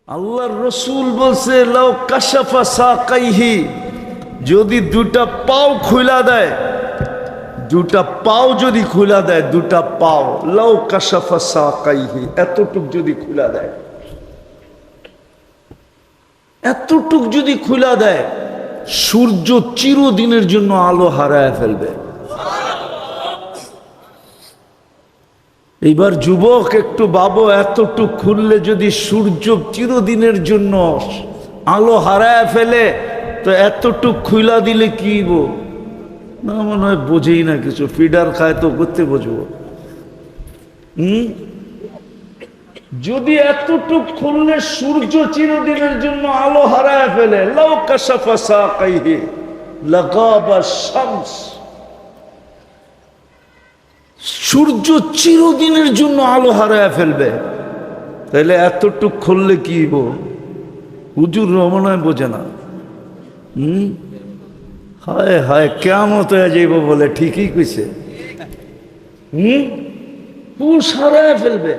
আল্লাহর রসুল বলছে লাউ কাশাফা সাকাইহি, যদি দুটা পাও খুলা দেয়, দুটা পাও যদি খুলা দেয়, দুটা পাও লাউ কাশাফা সাকাইহি, এতটুক যদি খুলা দেয়, এতটুক যদি খুলা দেয়, সূর্য চিরদিনের জন্য আলো হারায় ফেলবে। এইবার যুবক একটু ভাবো, এতটুক খুললে যদি সূর্য চিরদিনের জন্য আলো হারায় ফেলে, তো এতটুক খুলা দিলে কি না, মনে হয় বোঝেই না কিছু। ফিডার খায় তো করতে বুঝবো। যদি এতটুক খুললে সূর্য চিরদিনের জন্য আলো হারায় ফেলে, লাউ কাশাফা সাকাইহি লাগাবা শামস, সূর্য চিরদিনের জন্য আলো হারায় ফেলবে, তাহলে এতটুক খুললে কি হুজুর রহমানায় বোঝে না। হায় হায়, কিয়ামত হয়ে যাইব বলে ঠিকই কইছে। পুষ হারায় ফেলবে।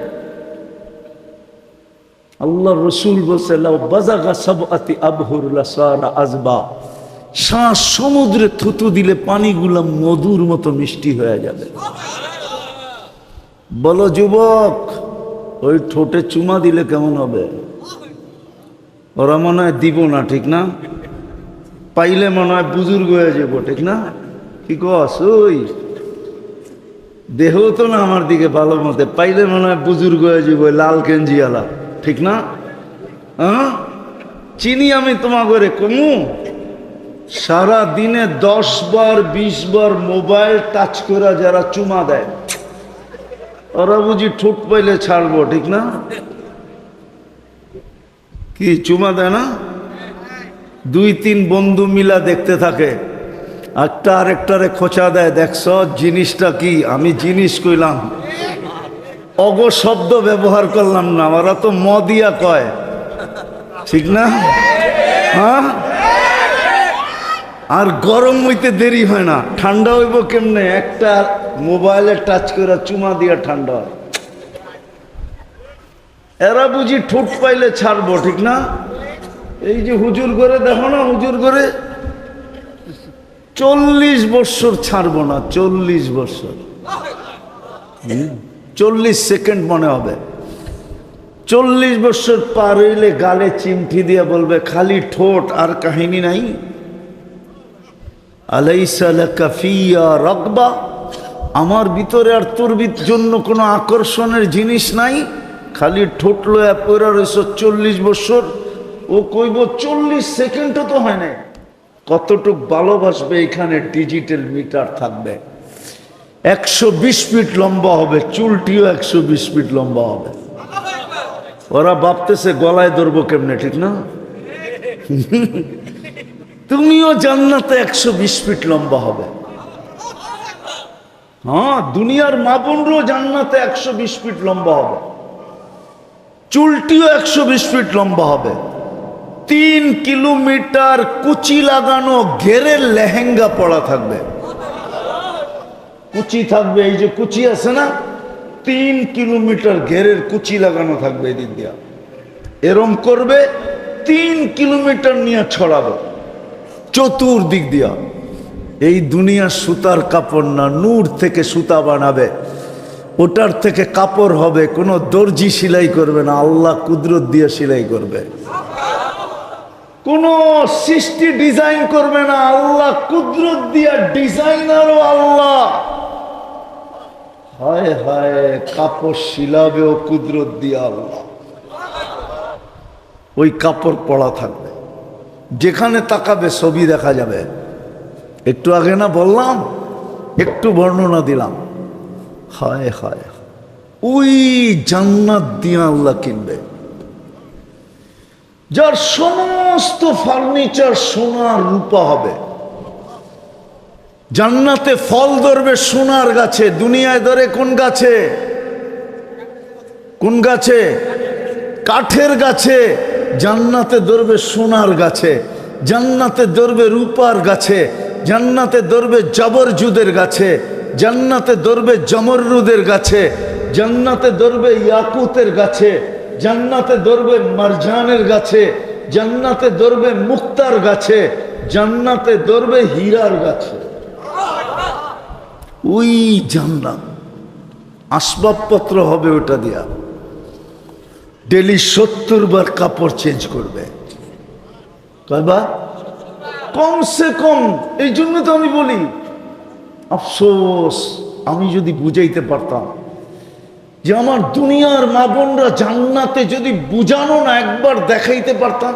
আল্লাহ রসুল বলছে লাউ বাজাগা সাবআতি আবহুর লাসারা আযবা, শ্বাস সমুদ্রে থুতু দিলে পানিগুলো মধুর মতো মিষ্টি হয়ে যাবে। বলো যুবক, ওই ঠোঁটে চুমা দিলে কেমন হবে? ওরা মনে হয় দিব না, ঠিক না? পাইলে মনে হয় বুজুর্গ হয়ে যাব, ঠিক না? কি কস? ওই দেহ তো না আমার দিকে ভালো মতে, পাইলে মনে হয় বুজুর্গ হয়ে যাব, লাল কেঞ্জিয়ালা, ঠিক না? হ্যাঁ, চিনি আমি তোমা করে কমু। সারা দিনে 10 বার 20 বার মোবাইল টাচ করা যারা চুমা দেয়, ওরা বুঝি ঠোঁট পাইলে ছাড়বো, ঠিক না? কি চুমা দেয় না? 2-3 বন্ধু মিলা দেখতে থাকে, একটা আরেকটারে খোঁচা দেয়, দেখছ জিনিসটা কি? আমি জিনিস কইলাম, অগ শব্দ ব্যবহার করলাম না, ওরা তো মদিয়া কয়, ঠিক না? হ্যাঁ, আর গরম হইতে দেরি হয় না, ঠান্ডা হইব কেমনে? একটা মোবাইলে টাচ করে চুমা দিয়া ঠান্ডা হয়। এরা বুঝি ঠোঁট পাইলে ছাড়বো, ঠিক না? এই যে হুজুর করে দেখো না, হুজুর করে 40 বছর ছাড়বো না, 40 বছর, 40 সেকেন্ড মনে হবে। 40 বছর পার হইলে গালে চিমটি দিয়ে বলবে খালি ঠোঁট, আর কাহিনী নাই। আলাইসা লাকা ফিয়া রাগবা, আমার ভিতরে আর তোর জন্য কোনো আকর্ষণের জিনিস নাই, খালি ঠোঁট লয়া পড়া রয়েছ 40 বছর। ও কইব 40 সেকেন্ডও তো হয় না। কতটুক ভালোবাসবে এখানে ডিজিটাল মিটার থাকবে। 120 ফিট লম্বা হবে, চুলটিও 120 ফিট লম্বা হবে। ওরা ভাবতেছে গলায় ধরবো কেমনে, ঠিক না? তুমিও জান্নাতে 120 ফিট লম্বা হবে। হ্যাঁ, দুনিয়ার মা বোনরাও জান্নাতে 120 ফিট লম্বা হবে, চুলটিও 120 ফিট লম্বা হবে। 3 কিলোমিটার কুচি লাগানো ঘেরের লেহেঙ্গা পরা থাকবে, কুচি থাকবে, এই যে কুচি আছে না, 3 কিলোমিটার ঘেরের কুচি লাগানো থাকবে এদিক দিয়া। এরম করবে, 3 কিলোমিটার নিয়ে ছড়াবে চতুর্দিক দিয়া। এই দুনিয়া সুতার কাপড় না, নূর থেকে সুতা বানাবে, ওটার থেকে কাপড় হবে। কোনো দর্জি সেলাই করবে না, আল্লাহ কুদরত দিয়ে সেলাই করবে। কোনো সৃষ্টি ডিজাইন করবে না, আল্লাহ কুদরত দিয়া ডিজাইনারও আল্লাহ। হায় হায়, কাপড় শিলাবেও কুদরত দিয়া আল্লাহ। ওই কাপড় পরা থাকবে, যেখানে তাকাবে ছবি দেখা যাবে। একটু আগে না বললাম, একটু বর্ণনা দিলাম। হায় হায়, ওই জান্নাত দিয়ে আল্লাহ কিনবে, যার সমস্ত ফার্নিচার সোনার রূপা হবে। জান্নাতে ফল ধরবে সোনার গাছে। দুনিয়ায় ধরে কোন গাছে? কোন গাছে? কাঠের গাছে। জান্নাতে ধরবে সোনার গাছে, জান্নাতে ধরবে রূপার গাছে, জান্নাতে ধরবে জবরজুদের গাছে, জান্নাতে ধরবে জমরুদের গাছে, জান্নাতে ধরবে ইয়াকুতের গাছে, জান্নাতে ধরবে মারজানের গাছে, জান্নাতে ধরবে মুক্তার গাছে, জান্নাতে ধরবে হীরার গাছে। ওই জান্নাত আসবাবপত্র হবে ওটা দিয়া, ডেলি 70 বার কাপড় চেঞ্জ করবে। কয়বার? কমসে কম। এই জন্য তো আমি বলি, আফসোস, আমি যদি বুঝাইতে পারতাম যে আমার দুনিয়ার মা বোনরা জান্নাতে, যদি বুঝানো না একবার দেখাইতে পারতাম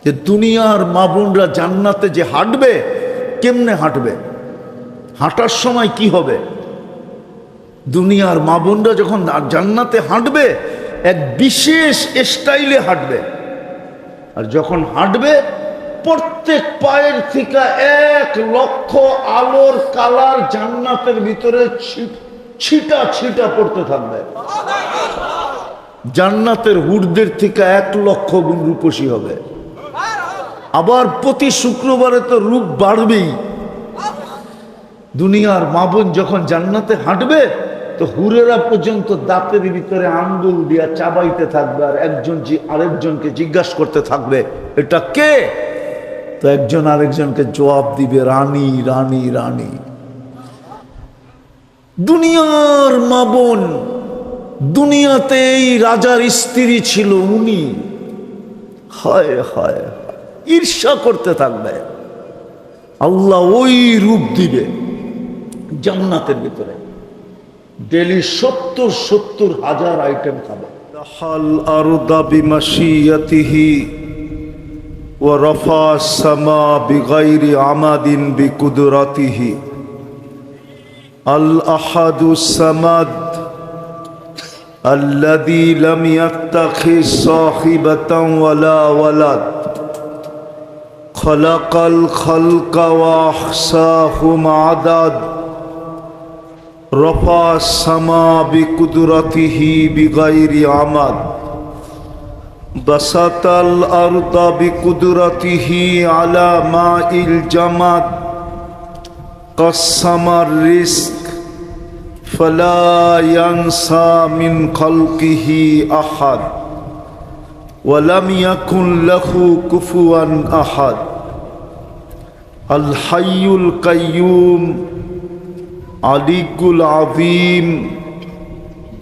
যে দুনিয়ার মা বোনরা জান্নাতে যে হাঁটবে, কেমনে হাঁটবে, হাঁটার সময় কি হবে। দুনিয়ার মা বোনরা যখন জান্নাতে হাঁটবে এক বিশেষ স্টাইলে হাঁটবে, আর যখন হাঁটবে প্রত্যেক পায়ের থেকে 1 লক্ষ আলোর কালার জান্নাতের ভিতরে ছিটা ছিটা পড়তে থাকবে। জান্নাতের হুরদের থেকে 1 লক্ষ গুণ রূপসী হবে। আবার প্রতি শুক্রবারে তো রূপ বাড়বেই। দুনিয়ার মা বোন যখন জান্নাতে হাঁটবে তো হুরেরা পর্যন্ত দাঁতের ভিতরে আঙ্গুল দিয়া চাবাইতে থাকবে, আর আরেকজনকে জিজ্ঞাসা করতে থাকবে এটা কে। তো একজন আরেকজনকে জবাব দিবে রানী রানী রানী। দুনিয়ার মা বোন, দুনিয়াতে এই রাজার স্ত্রী ছিল উনি, হায় হায় ঈর্ষা করতে থাকবে। আল্লাহ ওই রূপ দিবে জান্নাতের ভিতরে, ডেলি 70 হাজার আইটেম খাবে। দাখাল আরদা বিমাশিয়াতিহি ওয়া রাফা আস-সামা বিগাইরি আমাদিন বিকুদরাতিহি। আল আহাদুস সামাদ আল্লাযী লাম ইয়াত্তাখিজ সাহিবাতান ওয়ালা ওয়ালাদ খালাকাল খালকা ওয়া আহসাহুম আদাদ রফা আস-সামা বিকুদরাতিহি বিগাইরি আমাদ বাসাতাল আরদা বিকুদরাতিহি আলা মাইল জামাদ কাসসামার রিজক ফালা ইয়ানসা মিন খালকিহি আহাদ ওয়া লাম ইয়াকুন লাহু কুফুয়ান আহাদ। আল হাইয়ুল কাইয়্যুম আলিকুল আযীম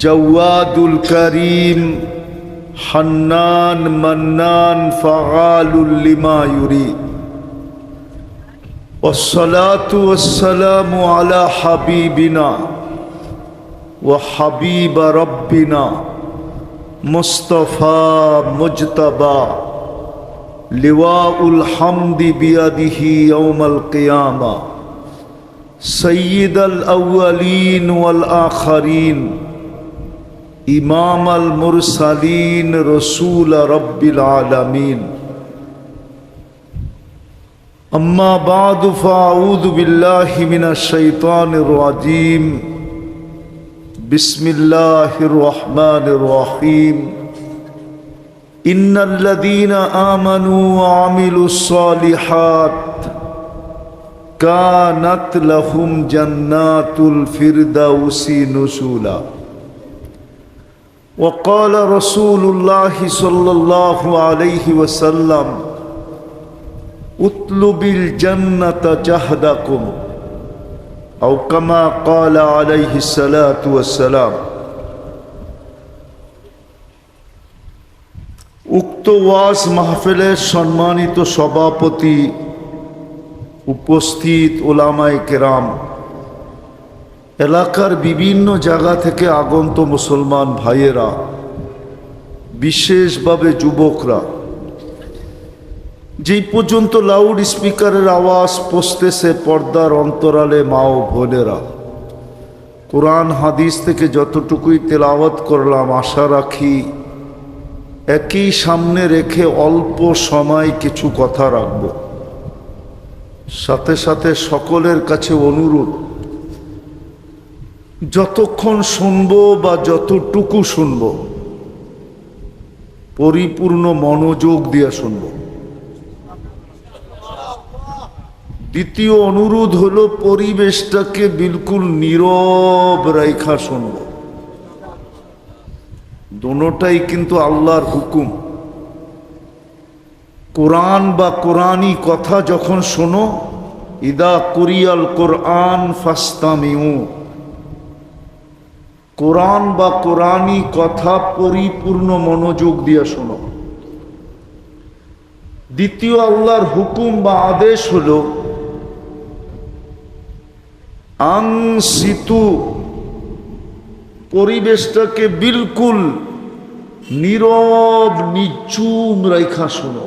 জাওয়াদুল করিম হান্নান মান্নান ফাআলুল লিমা ইউরিদ। ওয়াসসালাতু ওয়াসসালামু আলা হাবিবিনা ওয়া হাবিবা রাব্বিনা মুস্তাফা মুজতাবা লিওয়াউল হামদি বিয়াদিহি ইয়াউমাল কিয়ামা সৈয়দুল আউয়ালিন ওয়াল আখিরিন ইমামাল মুরসালিন রাসূল রাব্বিল আলামিন। আম্মা বা'দু ফাআউযু বিল্লাহি মিনাশ শাইতানির রাজীম। বিসমিল্লাহির রহমানির রহিম। ইন্নাল্লাযীনা আমানু ওয়া আমিলুস সালিহাত কানাত লাহুম জান্নাতুল ফিরদাউসি নুসুলা। وقال رسول الله صلى الله عليه وسلم اطلب الجنة جهدكم أو كما قال عليه الصلاة والسلام। উক্ত ওয়াজ মাহফিলের সম্মানিত সভাপতি, উপস্থিত ওলামায়ে কেরাম, এলাকার বিভিন্ন জায়গা থেকে আগন্ত মুসলমান ভাইয়েরা, বিশেষভাবে যুবকরা, যেই পর্যন্ত লাউড স্পিকারের আওয়াজ পৌঁছতেছে পর্দার অন্তরালে মা ও বোনেরা, কোরআন হাদিস থেকে যতটুকুই তেলাওয়াত করলাম আশা রাখি একই সামনে রেখে অল্প সময় কিছু কথা রাখব। সাথে সাথে সকলের কাছে অনুরোধ, যতক্ষণ শুনবো বা যতটুকু শুনবো পরিপূর্ণ মনোযোগ দিয়ে শুনবো। দ্বিতীয় অনুরোধ হলো পরিবেশটাকে বিলকুল নীরব রেখা শুনবো। দোনোটাই কিন্তু আল্লাহর হুকুম। কোরআন বা কোরআনী কথা যখন শোনো, ইদা কুরিয়াল কোরআন ফাস্তামিউ, কোরআন বা কোরআনী কথা পরিপূর্ণ মনোযোগ দিয়ে শোনো। দ্বিতীয় আল্লাহর হুকুম বা আদেশ হলো আনসিতু, পরিবেশটাকে বিলকুল নীরব নিঝুম রেখা শোনো।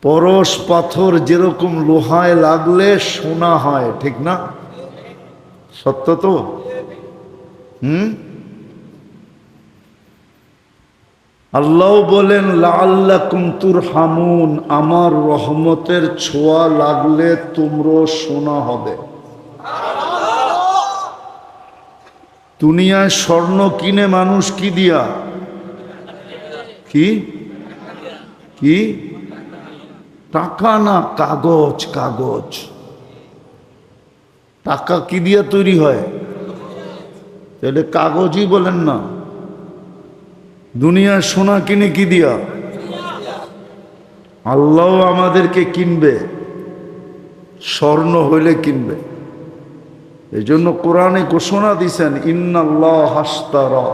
পরশ পাথর যেরকম লোহায় লাগলে সোনা হয়, ঠিক না? সত্য তো? আল্লাহ বলেন লাআল্লাকুম তুরহামুন, আমার রহমতের ছোঁয়া লাগলে তোমরা সোনা হবে। দুনিয়ায় স্বর্ণ কিনে মানুষ কি দিয়া? কি কি? টাকা না, কাগজ। কাগজ, টাকা কি দিয়া তৈরি হয়? তাহলে কাগজই বলেন না। দুনিয়ার সোনা কিনে কি দিয়া? আল্লাহ আমাদেরকে কিনবে, স্বর্ণ হইলে কিনবে। এই জন্য কোরআনে ঘোষণা দিছেন ইন্নাল্লাহ হাশতারা,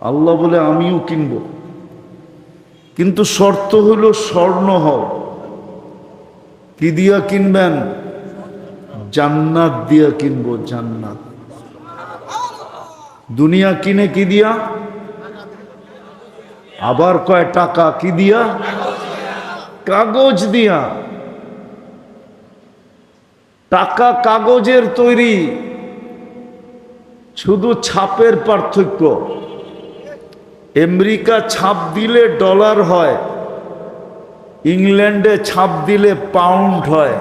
আল্লাহ বলে আমিও কিনব, কিন্তু শর্ত হইল স্বর্ণ হও। কি দিয়া কিনবেন? জান্নাত দিয়া কিনবো, জান্নাত। দুনিয়া কিনে কি দিয়া? আবার কয় টাকা কি দিয়া? কাগজ দিয়া। টাকা কাগজের তৈরি, শুধু ছাপের পার্থক্য। আমেরিকা ছাপ দিলে ডলার হয়, ইংল্যান্ডে ছাপ দিলে পাউন্ড হয়,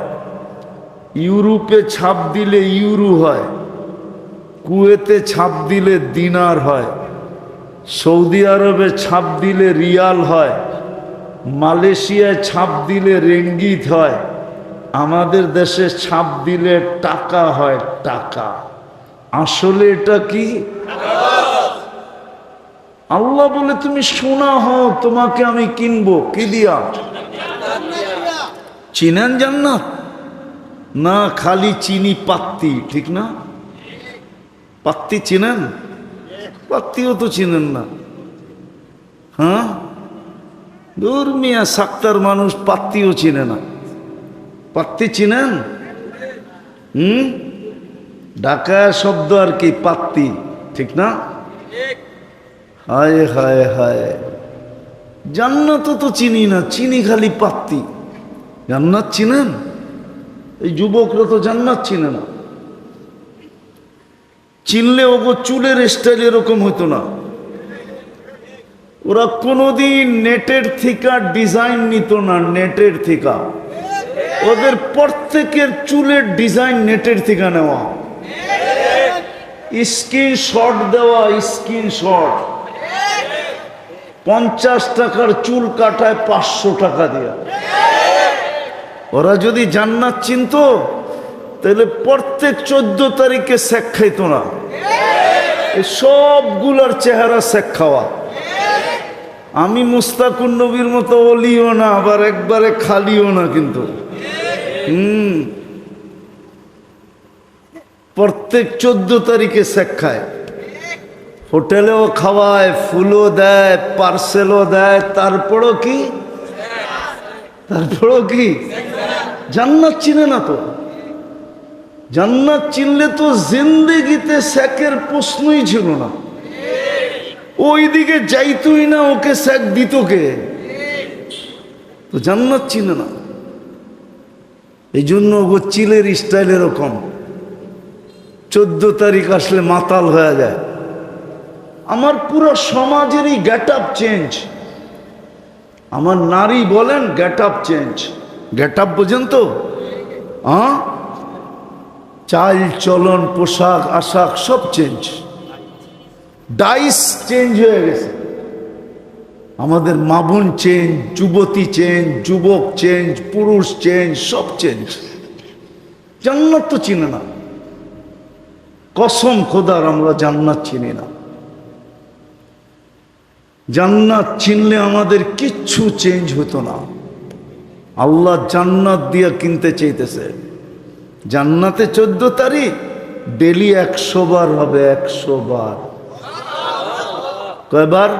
ইউরোপে ছাপ দিলে ইউরো হয়, কুয়েতে ছাপ দিলে দিনার হয়, সৌদি আরবে ছাপ দিলে রিয়াল হয়, মালয়েশিয়ায় ছাপ দিলে রিঙ্গিত হয়, আমাদের দেশে ছাপ দিলে টাকা হয়, টাকা। আসলে এটা কি? আল্লাহ বলে তুমি সোনা হও, তোমাকে আমি কিনবো। কি দিয়া? চিনেন জান্নাত? না, খালি চিনি পাত্তি, ঠিক না? পাত্তি চিনেন? পাত্তিও তো চিনেন না। হ্যাঁ, দূর মিয়া, সাক্তার মানুষ পাত্তিও চিনে না। পাত্তি চিনেন? ঢাকায় শব্দ আর কি পাত্তি, ঠিক না? হায় হায় হায়, জান্নাত তো চিনি না, চিনি খালি পাত্তি। জান্নাত চিনেন? এই যুবকরা তো জান্নাত চিনে না। চিনলে ওগো চুলের স্টাইল এরকম হতো না। ওরা কোনোদিন নেটের থেকে ডিজাইন নিত না, নেটের থেকে। ওদের প্রত্যেকের চুলের ডিজাইন নেটের থেকে নেওয়া, স্ক্রিনশট দেওয়া, স্ক্রিনশট। 50 টাকার চুল কাটায় 500 টাকা দিয়া। ওরা যদি জান্নাত চিনতো তাহলে প্রত্যেক 14 তারিখে শেখ খাইতো না। সবগুলার চেহারা শেখ খাওয়া। আমি মুস্তাকুন নবীর মতো অলিও না, আবার একবারে খালিও না, কিন্তু প্রত্যেক 14 তারিখে শেখ খায়। হোটেলেও খাওয়ায়, ফুলও দেয়, পার্সেলও দেয়, তারপরও কি? জান্নাত চিনে না তো। জান্নাত চিনলে তো জিন্দেগিতে শেখের প্রশ্নই ছিল না। ওই দিকে যাইতই না, ওকে শেখ দিত কে? তো জান্নাত চিনে না। এই জন্য ও চিলের স্টাইল এরকম। 14 তারিখ আসলে মাতাল হয়ে যায়। আমার পুরো সমাজেরই গেট আপ চেঞ্জ। আমার নারী বলেন get up change. Get up বোঝেন তো? চাল চলন, পোশাক আশাক সব চেঞ্জ। ডাইস চেঞ্জ হয়ে গেছে। আমাদের মা বোন চেঞ্জ, যুবতী চেঞ্জ, যুবক চেঞ্জ, পুরুষ চেঞ্জ, সব চেঞ্জ। জান্নাত তো চিনে না। কসম খোদার আমরা জান্নাত চিনি না। জান্নাত চিনলে আমাদের কিচ্ছু চেঞ্জ হতো না। আল্লাহ জান্নাত দিয়া কিনতে চাইতেছে। জান্নাতে 14 তারিখ ডেলি 100 বার হবে, 100 বার। কয়বার?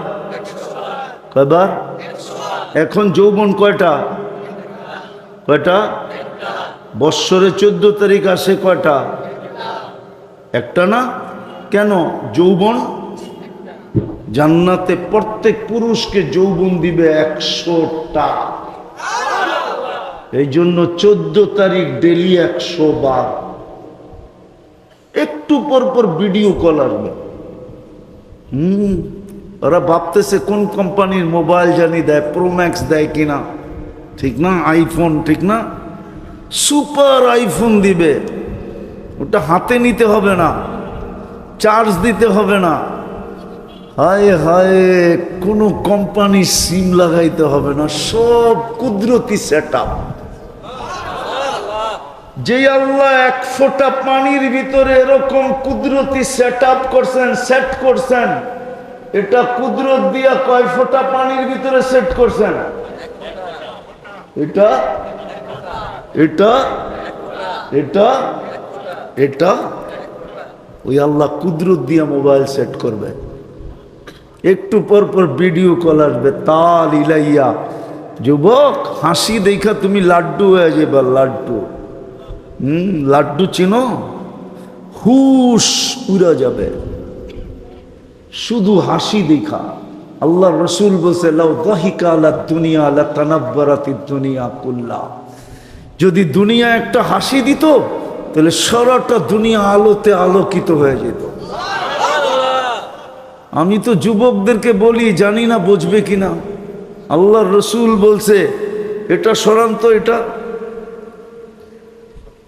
কয়বার? এখন যৌবন কয়টা? কয়টা? বৎসরে 14 তারিখ আসে কয়টা? একটা না? কেন? যৌবন। জান্নাতে প্রত্যেক পুরুষকে যৌবন দিবে 100টা। এই জন্য 14 তারিখ ডেলি 100 বার। একটু পর পর ভিডিও কল আসবে। ওরা ভাবতেছে কোন কোম্পানির মোবাইল জানি দেয়, প্রোম্যাক্স দেয় কিনা, ঠিক না? আইফোন, ঠিক না? সুপার আইফোন দিবে। ওটা হাতে নিতে হবে না, চার্জ দিতে হবে না। হায় হায়, কোনো কোম্পানির সিম লাগাইতে হবে না, সব কুদরতি সেট আপ। যে আল্লাহ 1 ফোঁটা পানির ভিতরে এরকম কুদরতি সেট আপ করছেন, সেট করছেন, এটা কুদরত দিয়া কয় ফোঁটা পানির ভিতরে সেট করছেন? এটা এটা এটা এটা ওই আল্লাহ কুদরত দিয়া মোবাইল সেট করবে। একটু পর পর ভিডিও কল আসবে, তাল ইলাইয়া। যুবক, হাসি দেখা তুমি লাড্ডু হয়ে যাবে। লাড্ডু, লাড্ডু চিনো? হুশ উড়া যাবে শুধু হাসি দেখা। আল্লাহ রসুল বলছে, লাউ দাহিকা আলা দুনিয়া লা তানাব্বারাতিদ দুনিয়া কুল্লা। যদি দুনিয়া একটা হাসি দিত তাহলে সারাটা দুনিয়া আলোতে আলোকিত হয়ে যেত। আমি তো যুবকদেরকে বলি, জানি না বুঝবে কিনা। আল্লাহ রসুল বলছে এটা সরান্ত, এটা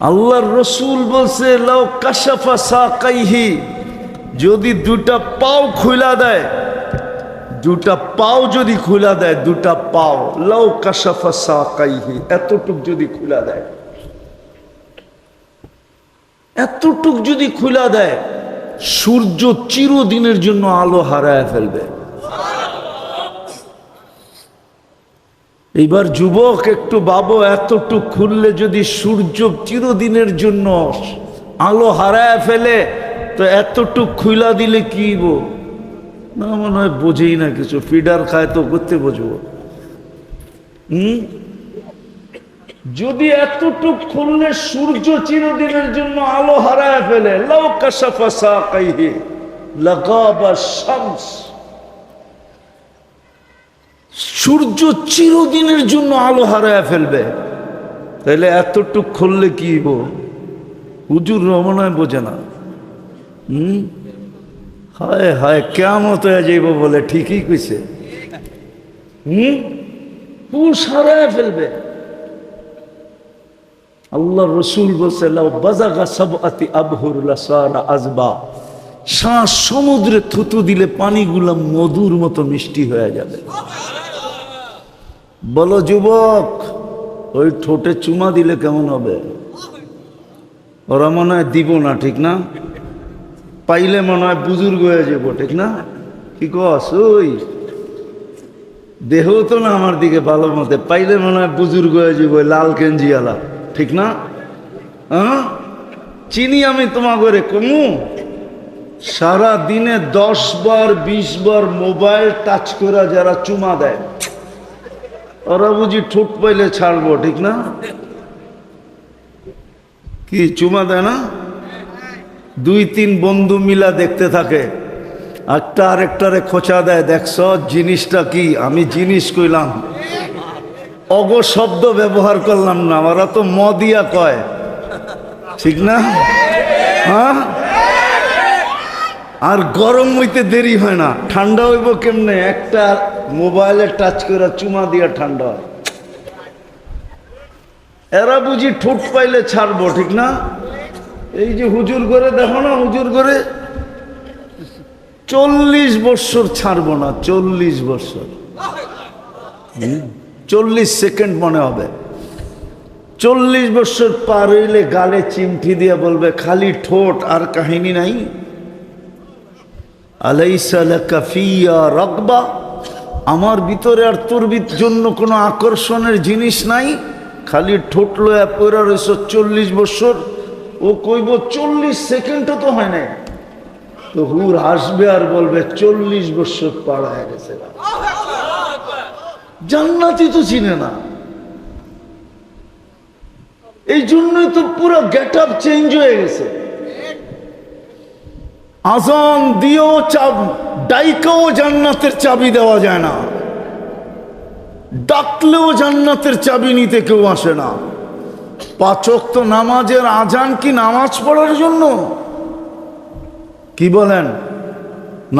আল্লাহর রসুল বলছে, লাউ কাশাফা সাকাইহি, যদি দুটা পাও খুলা দেয়, দুটা পাও যদি খুলা দেয়, দুটা পাও, লাউ কাশাফা সাকাইহি, এতটুক যদি খুলা দেয়, এতটুক যদি খুলা দেয়, সূর্য চিরদিনের জন্য আলো হারায় ফেলবে। এইবার যুবক একটু ভাবো, এতটুক খুললে যদি সূর্য চিরদিনের জন্য আলো হারায় ফেলে, তো এতটুক খুলা দিলে কি না? মনে হয় বোঝেই না কিছু। ফিডার খায় তো করতে বুঝবো। যদি এতটুক খুললে সূর্য চিরদিনের জন্য আলো হারায় ফেলে, লাউ কাশাফা সাকাইহি লাগাবা শামস, সূর্য চিরদিনের জন্য আলো হারায় ফেলবে, তাহলে এতটুক খুললে কি হুজুর রমনায় বোঝে না। হায় হায়, কিয়ামত হয়ে যাইব বলে ঠিকই কইছে। হুশ হারায় ফেলবে। আল্লাহ রসুল বলছে, লাউ বাজাগা সাবআতি আবহুর লাসারা আজবা, শ্বাস সমুদ্রে থুতু দিলে পানিগুলো মধুর মতো মিষ্টি হয়ে যাবে। বলো যুবক, ওই ঠোঁটে চুমা দিলে কেমন হবে? ওরা মনে হয় দিব না, ঠিক না? পাইলে মনে হয় বুজুর্গ হয়ে যাব, ঠিক না? কি কস? ওই দেহ তো না আমার দিকে ভালো মতে, পাইলে মনে হয় বুজুর্গ হয়ে যাব, লাল কেঞ্জিয়ালা, ঠিক না? হ্যাঁ, চিনি আমি তোমা করে কমু। সারা দিনে 10 বার 20 বার মোবাইল টাচ করা যারা চুমা দেয়, ওরা বুঝি ঠোঁট পাইলে ছাড়বো, ঠিক না? কি চুমা দেয় না? 2-3 বন্ধু মিলা দেখতে থাকে, একটা আরেকটারে খোঁচা দেয়, দেখছ জিনিসটা কি? আমি জিনিস কইলাম, অগ শব্দ ব্যবহার করলাম না, ওরা তো মদিয়া কয়, ঠিক না? হ্যাঁ, আর গরম হইতে দেরি হয় না, ঠান্ডা হইব কেমনে? একটা মোবাইলে টাচ করে চুমা দিয়া ঠান্ডা হয়। এরা বুঝি ঠোঁট পাইলে ছাড়বো, ঠিক না? এই যে হুজুর করে দেখো না, হুজুর করে 40 বছর ছাড়বো না, 40 বছর, 40 সেকেন্ড মনে হবে। 40 বছর পার হইলে গালে চিমটি দিয়ে বলবে খালি ঠোঁট আর কাহিনী নাই। আলাইসা লাকা ফিয়া রাগবা, আমার ভিতরে আর তোর জন্য কোনো আকর্ষণের জিনিস নাই, খালি ঠোঁট লয়া পড়া রইছ 40 বছর। ও কইব 40 সেকেন্ডও তো হয় নাই। তো হুর হাসবে আর বলবে 40 বছর পার হয়ে গেছে। জান্নাতি তো চিনে না। এই জন্যই তো পুরো গেট আপ চেঞ্জ হয়ে গেছে। আজান দিয়েও ডাইকাও জান্নাতের চাবি দেওয়া যায় না, ডাকলেও জান্নাতের চাবি নিতে কেউ আসে না। 5 ওয়াক্ত নামাজের আজান কি নামাজ পড়ার জন্য? কি বলেন?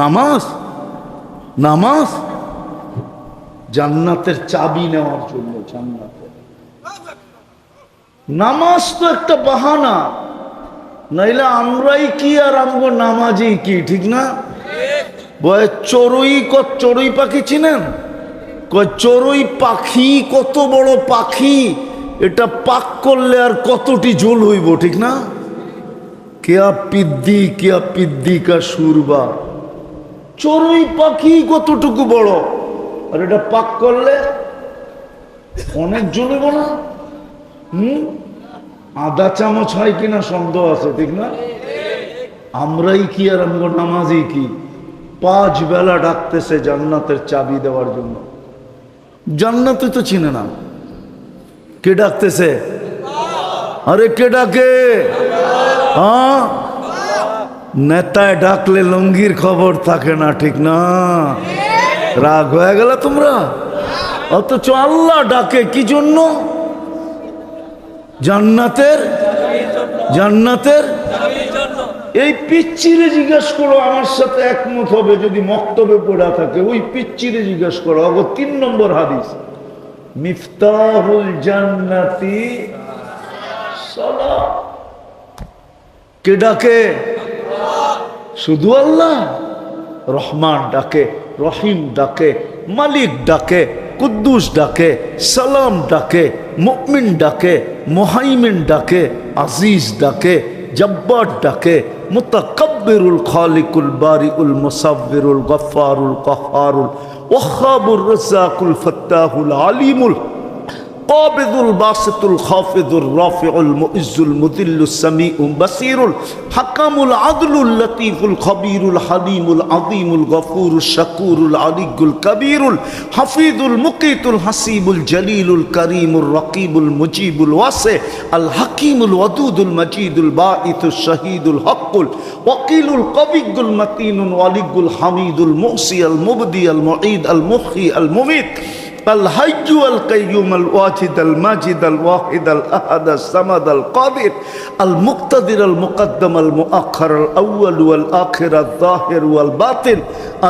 নামাজ নামাজ জান্নাতের চাবি নেওয়ার জন্য। জান্নাতের নামাজ তো একটা বাহানা, নাইলে আমরাই কি আর আমগো নামাজই কি, ঠিক না? চড়ুই পাখি চিনেন? চড়ুই পাখি কত বড় পাখি, এটা পাক করলে আর কতটি জোল হইব, ঠিক না? কেয়া পিদ্দি কা সুরবা, চড়ুই পাখি কতটুকু বড়, আর এটা পাক করলে অনেক জোল হইব না? আধা চামচ হয় কিনা সন্দেহ আছে, ঠিক না? আমরাই কি আর আমগো নামাজই কি? 5 বেলা ডাকতেছে জান্নাতের চাবি দেওয়ার জন্য। জান্নাতে তো চিনে না। কে ডাকতেছে? আরে কে ডাকে? হ্যাঁ, নেতায় ডাকলে লঙ্গির খবর থাকে না, ঠিক না? রাগ হয়ে গেল তোমরা? অথচ আল্লাহ ডাকে কি জন্য? জান্নাতের এই পিচ্চিরে জিজ্ঞেস করো, আমার সাথে একমত হবে যদি মক্তবে পড়া থাকে। ওই পিচ্চিরে জিজ্ঞেস করো। 3 নম্বর হাদিস, মিফতাহুল জান্নাতি সালাত। কে ডাকে? শুধু আল্লাহ। রহমান ডাকে, রহিম ডাকে, মালিক ডাকে, কুদ্দুস ডাকে, সালাম ডাকে, মুমিন ডাকে, মুহাইমিন ডাকে, আজিজ ডাকে, জব্বার ডাকে, মুতাকাব্বিরুল খালিকুল বারিউল মুসাব্বিরুল গফফারুল কাহ্হারুল ওয়াহ্হাবুর রাজ্জাকুল ফাত্তাহুল আলিমুল কাবিদুল বাসিতুল খাফিদুর রাফিউল মুইজ্জুল মুদিল্লুস সামিউল বাসিরুল হাকামুল আদলুল লতীফুল খবীরুল হালিমুল আযীমুল গফুরুশ শাকুরুল আলিয়ুল কবীরুল হাফিজুল মুকিতুল হাসিবুল জলিলুল করিমুর রকিবুল মুজিবুল ওয়াসি আল হাকিমুল ওয়াদুদুল মজিদুল বাঈতুশ শাহীদুল হকুল ওয়াকিলুল কবিয়ুল মতিনুল ওয়ালিয়ুল হামিদুল মুহসি আল মুবদি আল মুঈদ আল মুহয়ি আল মুমীত الحي القيوم الواجد الماجد الواحد الأحد الصمد القادر المقتدر المقدم المؤخر الأول والآخر الظاهر والباطن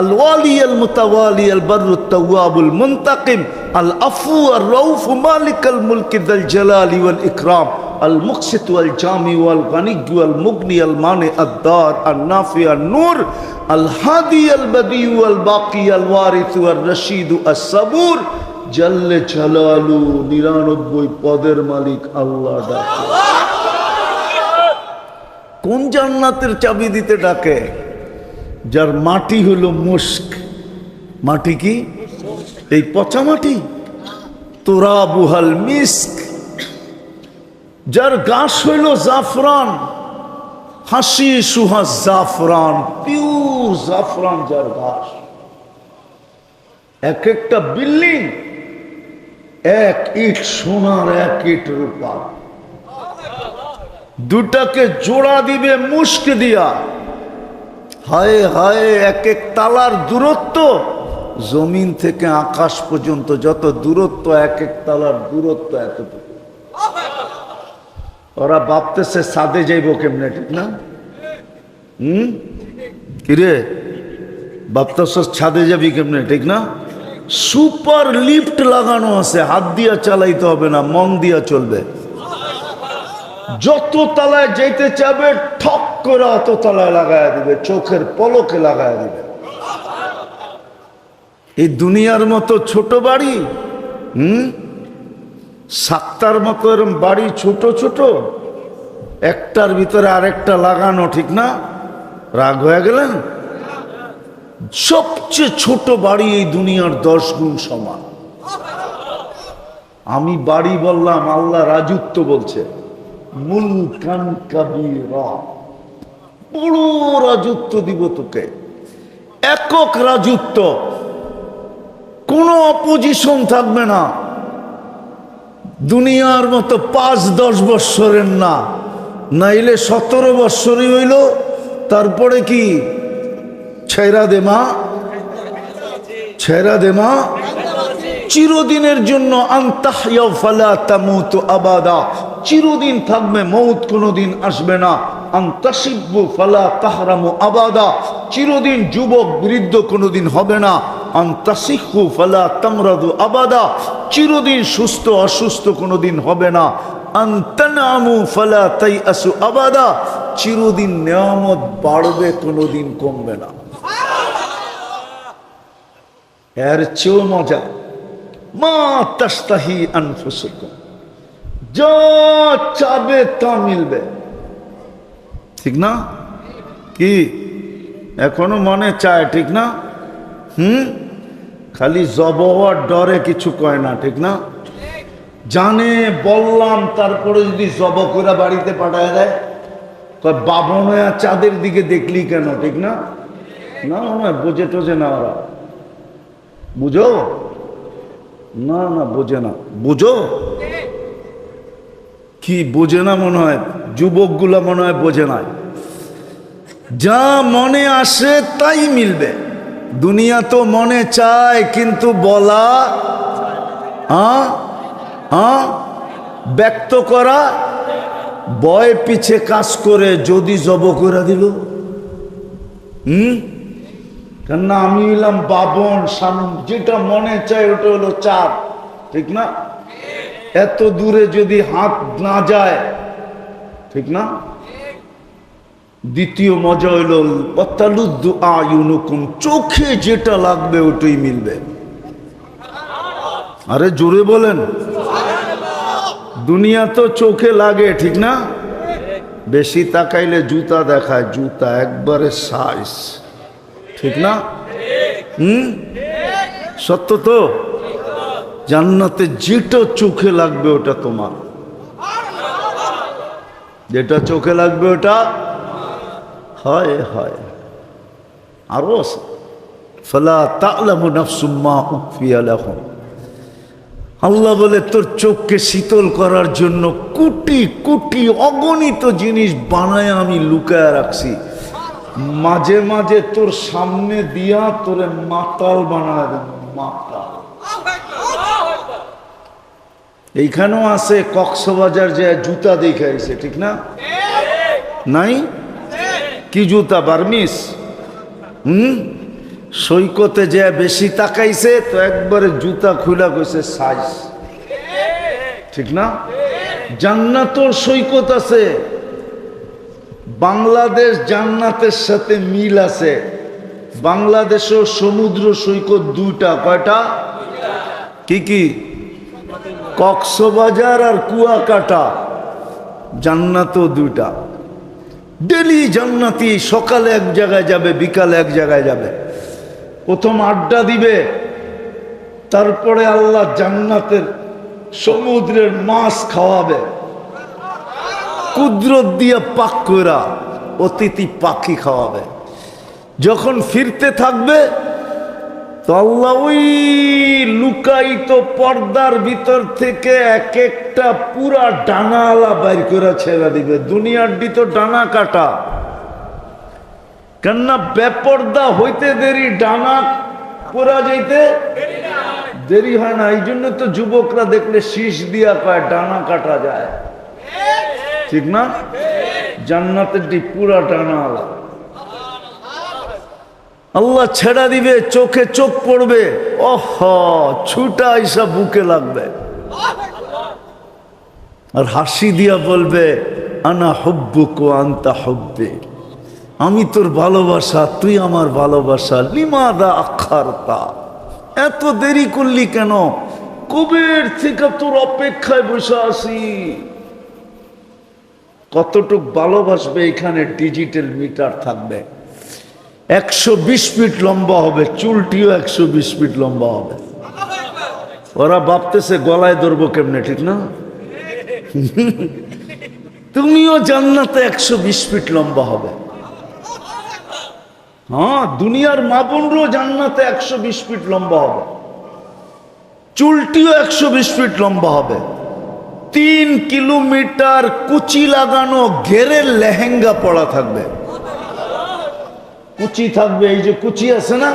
الوالي المتوالي البر التواب المنتقم العفو الرؤوف مالك الملك ذا الجلال والإكرام المقسط والجامع والغني والمغني المانع الدار النافع النور الهادي البديع والباقي الوارث والرشيد الصبور জল্লে জালালু 99 পদের মালিক আল্লাহ ডাকে। কোন জান্নাতের চাবি দিতে ডাকে? যার মাটি হলো মুস্ক। মাটি কি? এই পচা মাটি। তুরাবুহাল মিস্ক। যার ঘাস হইল জাফরান, হাসি সুহা জাফরান, পিওর জাফরান যার ঘাস। এক একটা বিল্ডিং 1 ইট সোনার 1 ইট রূপা। দুটাকে জোড়া দিবে মুস্ক দিয়া। হায় হায়, 1 তালার দূরত্ব জমিন থেকে আকাশ পর্যন্ত যত দূরত্ব, 1 তালার দূরত্ব এতটুকু। ওরা ভাবতেছে ছাদে যাইব কেমনে, ঠিক না? কিরে ভাবতেছ ছাদে যাবি কেমনে, ঠিক না? সুপার লিফট লাগানো আছে, হাত দিয়া চালাইতে হবে না, মন দিয়া চলবে। যত তলায় যেতে চাবে ঠক করে অত তলায় লাগায় দিবে, চোখের পলকে লাগায় দিবে। এই দুনিয়ার মতো ছোট বাড়ি সাতটার মতো এরম বাড়ি ছোট ছোট, একটার ভিতরে আরেকটা লাগানো, ঠিক না? রাগ হয়ে গেলেন? সবচেয়ে ছোট বাড়ি এই দুনিয়ার 10 গুণ সমান। আমি বাড়ি বললাম, আল্লাহ রাজত্ব বলছে, মুলকান কাবীরা, বড় রাজত্ব দিব তোকে, একক রাজত্ব, কোনো অপোজিশন থাকবে না। দুনিয়ার মতো 5-10 বৎসরের না, নাইলে 17 বৎসরই হইল, তারপরে কি ছেড়া দে মা, ছেড়া দে মা, চিরদিনের জন্য। আনতাহইয়া ফালা তামুতু আবাদা, চিরদিন থাকবে, মৌত কোনোদিন আসবে না। আনতাশিব্বু ফালা তাহরামু আবাদা, চিরদিন যুবক বৃদ্ধ কোনোদিন হবে না। আনতাসিহু ফালা তামরাদু আবাদা, চিরদিন সুস্থ অসুস্থ কোনোদিন হবে না। আনতানামু ফালা তাইআসু আবাদা, চিরদিন নিয়ামত বাড়বে, কোনোদিন কমবে না। এর চেয়েও মজা, মা তাস্তাহি আনফুসুকুম, যা চাবে তা মিলবে, ঠিক না? কি এখনো মনে চায়, ঠিক না? খালি জব হওয়ার ডরে কিছু কয় না, ঠিক না? জানে বললাম, তারপরে যদি জব করে বাড়িতে পাঠায় দেয়, বাবনয়া চাঁদের দিকে দেখলি কেন, ঠিক না? না না, বোঝে টোঝে না ওরা, বুঝো না? না বোঝে না, বুঝো কি বোঝে না? মনে হয় যুবকগুলা মনে হয় বোঝে না। যা মনে আসে তাই মিলবে। দুনিয়া তো মনে চায়, কিন্তু বলা, ব্যক্ত করা, বয় পিছে কাজ করে যদি জব করে দিল, কেননা আমি হইলাম বাবন, যেটা মনে চায় ওটা হলো চাপ, ঠিক না? এত দূরে যদি হাত না যায়, ঠিক না? দ্বিতীয় মজা হইল ওয়াতালুদ্দু আয়ুনুকুম, চোখে যেটা লাগবে ওটাই মিলবে। আরে জোরে বলেন। দুনিয়া তো চোখে লাগে, ঠিক না? বেশি তাকাইলে জুতা দেখায়, জুতা একবারে সাইজ, ঠিক না? সত্য তো। জান্নাতে যেটা চোখে লাগবে ওটা তোমার, যেটা চোখে লাগবে ওটা হয় হয়। আরো আছে, ফালা তা'লামু নাফসুম মা উখফিয়া লাহুম, আল্লাহ বলে তোর চোখকে শীতল করার জন্য কোটি কোটি অগণিত জিনিস বানায় আমি লুকায় রাখছি, মাঝে মাঝে তোর সামনে দিয়া তোরে মাতাল বানায় দেব, মাতাল। এইখানেও আছে, কক্সবাজার যে জুতা দেখাইছে, ঠিক না? নাই? কি জুতা? বার্মিস। সৈকতে যে বেশি তাকাইছে তো একবারে জুতা খুলা কইছে সাইজ, ঠিক না? জান্নাতের সৈকত আছে, বাংলাদেশ জান্নাতের সাথে মিল আছে। বাংলাদেশেও সমুদ্র সৈকত দুইটা, কয়টা? কি কি? কক্সবাজার আর কুয়াকাটা। জান্নাতও দুইটা। ডেলি জান্নাতি সকালে এক জায়গায় যাবে, বিকালে এক জায়গায় যাবে, প্রথম আড্ডা দিবে, তারপরে আল্লাহ জান্নাতের সমুদ্রের মাছ খাওয়াবে, কুদরত দিয়ে পাক কইরা অতিথি পাখি খাওয়াবে। যখন ফিরতে থাকবে তো আল্লাহ ওই লুকায়িত পর্দার ভিতর থেকে এক একটা পুরা ডানাওয়ালা বাইর করে ছেড়ে দিবে। দুনিয়ার দি তো ডানা কাটা, কেননা বেপর্দা হইতে দেরি, ডানা পুরা যাইতে দেরি হয় না। এই জন্য তো যুবকরা দেখলে শীষ দিয়া কয় ডানা কাটা যায়, ঠিক না? জান্নাতের দি পুরা ডানাওয়ালা। আল্লাহ ছেড়া দিবে, চোখে চোখ পড়বে, ওহ ছুটা আইসা বুকে লাগবে, আর হাসি দিয়া বলবে আনা হুব্বুক ওয়া আনতা হুব্বি, আমি তোর ভালোবাসা, তুই আমার ভালোবাসা। লিমাদা আখারতা, এত দেরি করলি কেন? কবের থেকে তোর অপেক্ষায় বসে আছি। কতটুক ভালোবাসবে এখানে ডিজিটাল মিটার থাকবে। 120 ফিট লম্বা হবে, চুলটিও 120 ফিট লম্বা হবে। ওরা ভাবতেছে গলায় ধরবো কেমনে, ঠিক না? তুমিও জান্নাতে 120 ফিট লম্বা হবে। হ্যাঁ, দুনিয়ার মা বোনরও জান্নাতে 120 ফিট লম্বা হবে, চুলটিও 120 ফিট লম্বা হবে। 3 কিলোমিটার কুচি লাগানো ঘেরের লেহেঙ্গা পরা থাকবে। কুচি থাকবে, এই যে কুচি আছে না,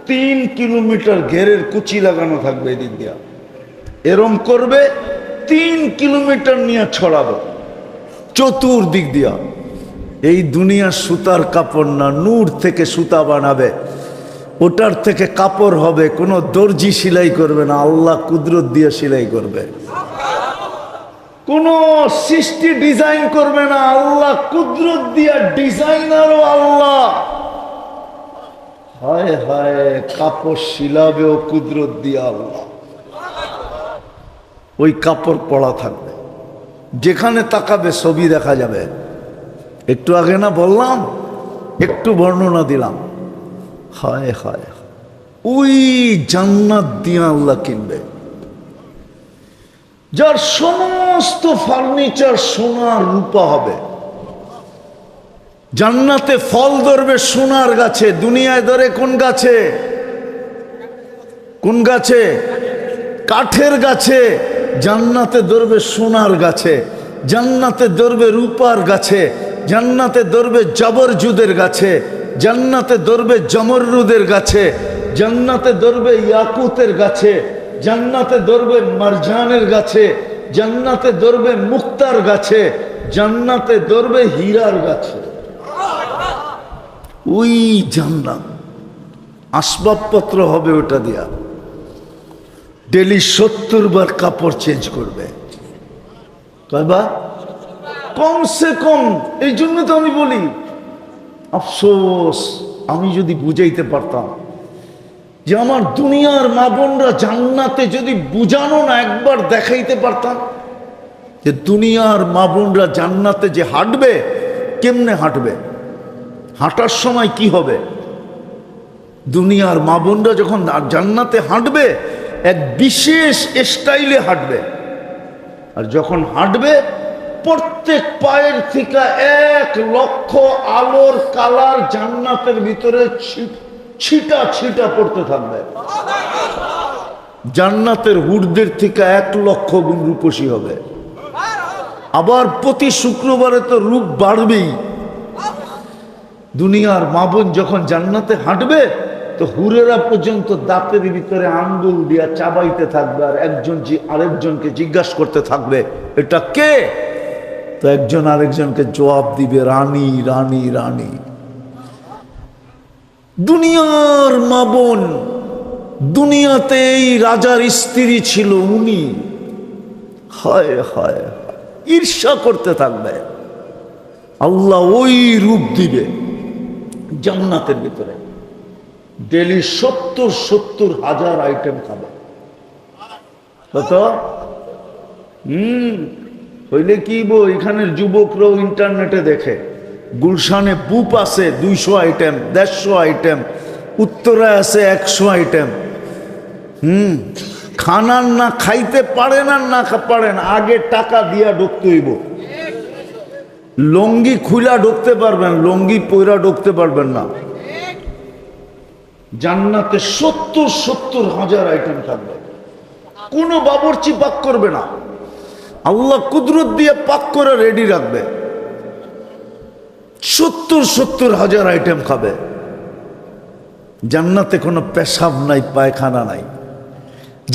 3 কিলোমিটার ঘেরের কুচি লাগানো থাকবে। এদিক দিয়া এরম করবে, 3 কিলোমিটার নিয়ে ছড়াবে চতুর্দিক দিয়া। এই দুনিয়া সুতার কাপড় না, নূর থেকে সুতা বানাবে, ওটার থেকে কাপড় হবে। কোনো দর্জি সেলাই করবে না, আল্লাহ কুদরত দিয়ে সেলাই করবে। কোন সৃষ্টি ডিজাইন করবে না, আল্লাহ কুদরত দিয়া ডিজাইনারও আল্লাহ। হায় হায়, কাপড় শিলাবেও কুদরত দিয়া আল্লাহ। ওই কাপড় পরা থাকবে, যেখানে তাকাবে ছবি দেখা যাবে। একটু আগে না বললাম, একটু বর্ণনা দিলাম। হায় হায়, ওই জান্নাত দিয়ে আল্লাহ কিনবে, যার সমস্ত ফার্নিচার সোনার রূপা হবে। জান্নাতে ফল ধরবে সোনার গাছে। দুনিয়ায় ধরে কোন গাছে? কোন গাছে? কাঠের গাছে। জান্নাতে ধরবে সোনার গাছে, জান্নাতে ধরবে রূপার গাছে, জান্নাতে ধরবে জবরজুদের গাছে, জান্নাতে ধরবে জমরুদের গাছে, জান্নাতে ধরবে ইয়াকুতের গাছে, জান্নাতে ধরবে মারজানের গাছে, জান্নাতে ধরবে মুক্তার গাছে, জান্নাতে ধরবে হীরার গাছে। ওই জান্নাত আসবাবপত্র হবে ওটা দিয়া। ডেলি 70 বার কাপড় চেঞ্জ করবে। কয়বার? কমসে কম। এই জন্য তো আমি বলি, আফসোস, আমি যদি বুঝাইতে পারতাম যে আমার দুনিয়ার মা বোনরা জান্নাতে যদি বুঝানো না, একবার দেখাইতে পারতাম যে দুনিয়ার মা বোনরা জান্নাতে যে হাঁটবে, কেমনে হাঁটবে, হাঁটার সময় কি হবে। দুনিয়ার মা বোনরা যখন জান্নাতে হাঁটবে, এক বিশেষ স্টাইলে হাঁটবে। আর যখন হাঁটবে, প্রত্যেক পায়ের থেকে 1 লক্ষ আলোর কালার জান্নাতের ভিতরে ছিটা ছিটা পড়তে থাকবে। জান্নাতের হুরদের থেকে 1 লক্ষ গুণ রূপসী হবে। আবার প্রতি শুক্রবারে তো রূপ বাড়বেই। দুনিয়ার মা বোন যখন জান্নাতে হাঁটবে, তো হুরেরা পর্যন্ত দাঁতের ভিতরে আঙ্গুল দিয়া চাবাইতে থাকবে, আর একজন আরেকজনকে জিজ্ঞাসা করতে থাকবে, এটা কে? তো একজন আরেকজনকে জবাব দিবে, রানী রানী রানী। দুনিয়ার মা বোন, দুনিয়াতে এই রাজার স্ত্রী ছিল উনি। হায় হায়, ঈর্ষা করতে থাকবে। আল্লাহ ওই রূপ দিবে জান্নাতের ভিতরে। ডেলি 70 হাজার আইটেম খাবে। কত? হইলে কি বো, এখানের যুবকরাও ইন্টারনেটে দেখে, গুলশানে বুপ আছে 200 আইটেম, 150 আইটেম, উত্তরায় আছে 100 আইটেম। খানার না খাইতে পারেন আর না পারেন, আগে টাকা দিয়া ঢুকতে হইব। লঙ্গি খুলা ঢুকতে পারবেন, লঙ্গি পয়রা ঢুকতে পারবেন না। জান্নাতে 70 হাজার আইটেম থাকবে। কোনো বাবুর্চি পাক করবে না, আল্লাহ কুদরত দিয়ে পাক করে রেডি রাখবে। 70 হাজার আইটেম খাবে। জান্নাতে কোনো পেশাব নাই, পায়খানা নাই।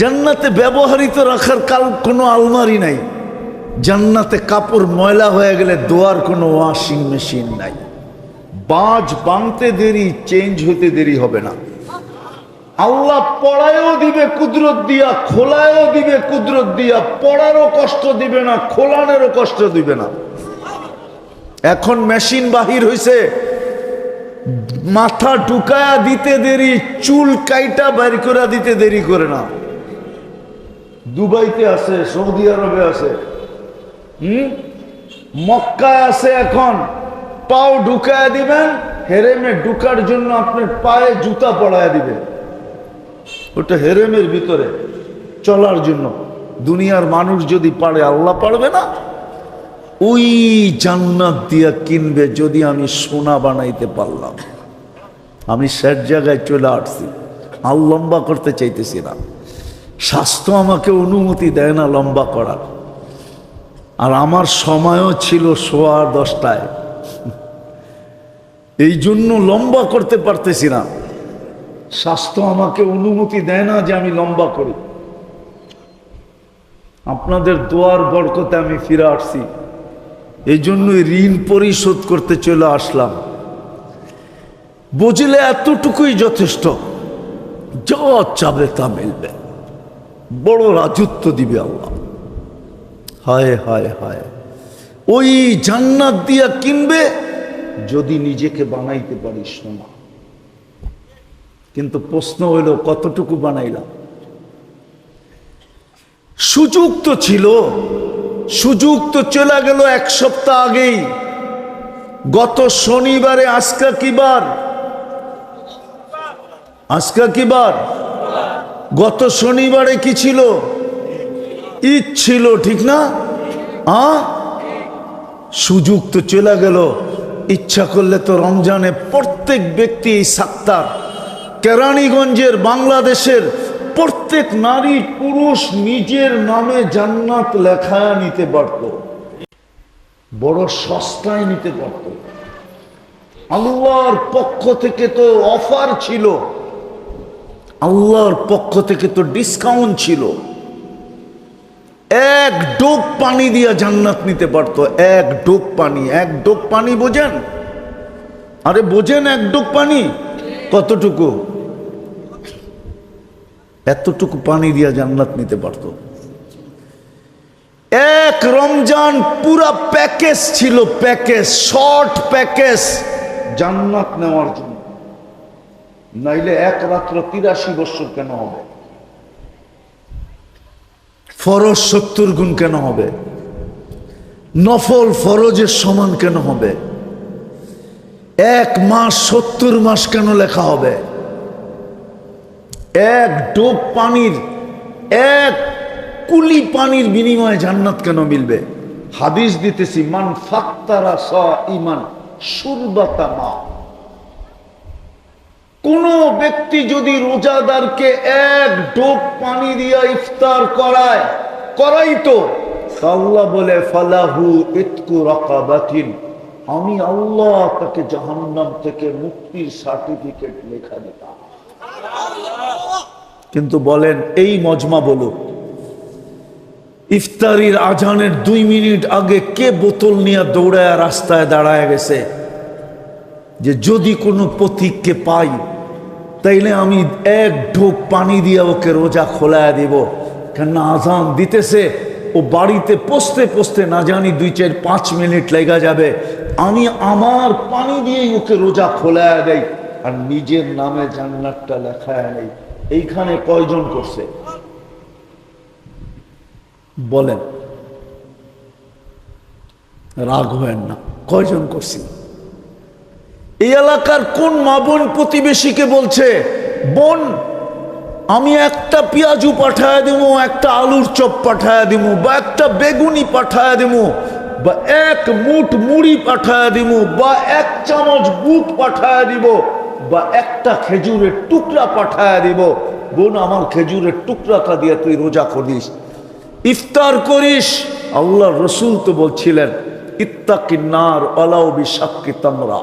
জান্নাতে ব্যবহৃত রাখার কোনো আলমারি নাই। জান্নাতে কাপড় ময়লা হয়ে গেলে ধোয়ার কোনো ওয়াশিং মেশিন নাই। বাজ বাঁধতে দেরি, চেঞ্জ হতে দেরি হবে না। আল্লাহ পড়ায়ও দিবে কুদরত দিয়া, খোলায়ও দিবে কুদরত দিয়া। পড়ারও কষ্ট দিবে না, খোলানেরও কষ্ট দিবে না। এখন মেশিন বাহির হইছে, মাথা ঢুকায়া দিতে দেরি, চুল কাইটা বাইর করে দিতে দেরি করে না। দুবাইতে আছে, সৌদি আরবে আছে, মক্কায় আছে। এখন পাও ঢুকায় দিবেন, হেরেমে ঢুকার জন্য আপনার পায়ে জুতা পড়ায় দিবেন, ওটা হেরেমের ভিতরে চলার জন্য। দুনিয়ার মানুষ যদি পারে, আল্লাহ পারবে না? ওই জান্নাত দিয়া কিনবে যদি আমি সোনা বানাইতে পারলাম। আমি শেষ জায়গায় চলে আসছি, আর লম্বা করতে চাইতেছি না। স্বাস্থ্য আমাকে অনুমতি দেয় না লম্বা করার, আর আমার সময়ও ছিল 10:15। এই জন্য লম্বা করতে পারতেছি না। স্বাস্থ্য আমাকে অনুমতি দেয় না যে আমি লম্বা করি। আপনাদের দোয়ার বরকতে আমি ফিরে আসছি, এই জন্যই ঋণ পরিশোধ করতে চলে আসলাম। বুঝলে এতটুকুই যথেষ্ট, যা চাবে তা মিলবে। বড় রাজত্ব দিবে আল্লাহ। হায় হায় হায়, ওই জান্নাত দিয়া কিনবে যদি নিজেকে বানাইতে পারিস না। কিন্তু প্রশ্ন হইল কতটুকু বানাইলাম? সুযোগ তো ছিল, সুযোগ তো চলে গেল 1 সপ্তাহ আগেই। গত শনিবারে, আজকে কি বার? আজকে কি বার? গত শনিবারে কি ছিল? ঈদ ছিল, ঠিক না? সুযোগ তো চলে গেল। ইচ্ছা করলে তো রমজানে প্রত্যেক ব্যক্তি, এই সাত্তার কেরানীগঞ্জের, বাংলাদেশের প্রত্যেক নারী পুরুষ নিজের নামে জান্নাত লেখা নিতে পারত, বড় সস্তায় নিতে পারত। আল্লাহর পক্ষ থেকে তো অফার ছিল, আল্লাহর পক্ষ থেকে তো ডিসকাউন্ট ছিল। 1 ডোক পানি দিয়া জান্নাত নিতে পারত। 1 ডোক পানি। 1 ডোক পানি বোঝেন? আরে বোঝেন 1 ডোক পানি কতটুকু? এতটুকু পানি দিয়া জান্নাত নিতে পারত। 1 রমজান পুরা প্যাকেজ ছিল, প্যাকেজ, শর্ট প্যাকেজ জান্নাত নেওয়ার জন্য। নাইলে 1 রাত্র 83 বছর কেন হবে? ফরজ 70 গুণ কেন হবে? নফল ফরজের সমান কেন হবে? 1 মাস 70 মাস কেন লেখা হবে? 1 ডোব পানির, 1 কুলি পানির বিনিময়ে জান্নাত কেন মিলবে? হাদিস দিতেছি, মান ফাত্তারা সাইমান শুরবাতা মা। কোন ব্যক্তি যদি রোজাদারকে 1 ডোব পানি দিয়া ইফতার করাইতো, আল্লাহ বলে ফালাহু ইতকু রাকাবাতিন, আমি আল্লাহ তাকে জাহান্নাম থেকে মুক্তির সার্টিফিকেট লেখা দিতাম। কিন্তু বলেন, এই মজমা বলুক, ইফতারির আজানের 2 মিনিট আগে কে বোতল নিয়ে দৌড়ায় রাস্তায় দাঁড়ায় গেছে যে যদি কোনো পথিককে পাই তাইলে আমি 1 ঢোক পানি দিয়ে ওকে রোজা খোলায় দিব? কেন আজান দিতেছে, ও বাড়িতে পৌঁছতে পৌঁছতে না জানি 2-4-5 মিনিট লেগে যাবে, আমি আমার পানি দিয়েই ওকে রোজা খোলায় দেই, আর নিজের নামে জান্নাতটা লেখায় নেই। এইখানে কয়জন করছে বলেন? রাগ হবেন না, কয়জন করছি? এই এলাকার কোন মা বোন প্রতিবেশীকে বলছে, বোন আমি 1টা পেঁয়াজু পাঠায় দিব, 1টা আলুর চপ পাঠায় দিব, বা 1টা বেগুনি পাঠায় দিব, বা 1 মুঠ মুড়ি পাঠায় দিব, বা 1 চামচ বুট পাঠায় দিব, বা 1টা খেজুরের টুকরা পাঠায় দিব। বোন আমার খেজুরের টুকরাটা দিয়ে তুই রোজা করিস, ইফতার করিস। আল্লাহ রসুল তো বলছিলেন, ইত্তাকিন নার ওয়ালাউ বিশাক্কি তামরা,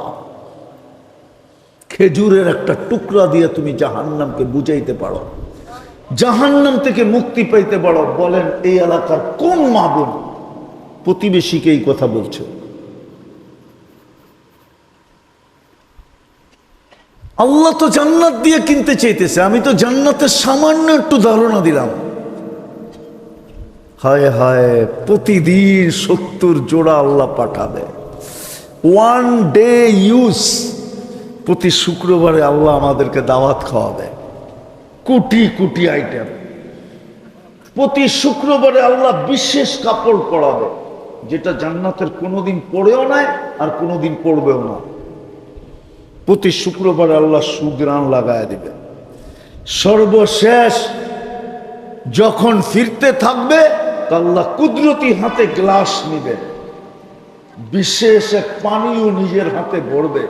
খেজুরের একটা টুকরা দিয়ে তুমি জাহান্নামকে বুঝাইতে পারো, জাহান্নাম থেকে মুক্তি পাইতে পারো। বলেন এই এলাকার কোন মা বোন প্রতিবেশীকে এই কথা বলছে? আল্লাহ তো জান্নাত দিয়ে কিনতে চাইতেছে, আমি তো জান্নাতের সামান্য একটু ধারণা দিলাম। হায় হায়, প্রতিদিন 70 জোড়া আল্লাহ পাঠাবে। 1 ডে ইউজ, প্রতি শুক্রবারে আল্লাহ আমাদেরকে দাওয়াত খাওয়াবে, কোটি কোটি আইটেম। প্রতি শুক্রবারে আল্লাহ বিশেষ কাপড় পরাবে, যেটা জান্নাতের কোনোদিন পড়েও নাই আর কোনোদিন পড়বেও না। প্রতি শুক্রবারে আল্লাহ সুঘ্রাণ লাগায় দিবে। সর্বশেষ যখন ফিরতে থাকবে, আল্লাহ কুদরতি হাতে গ্লাস নিবে, বিশেষ এক পানিও নিজের হাতে ভরবে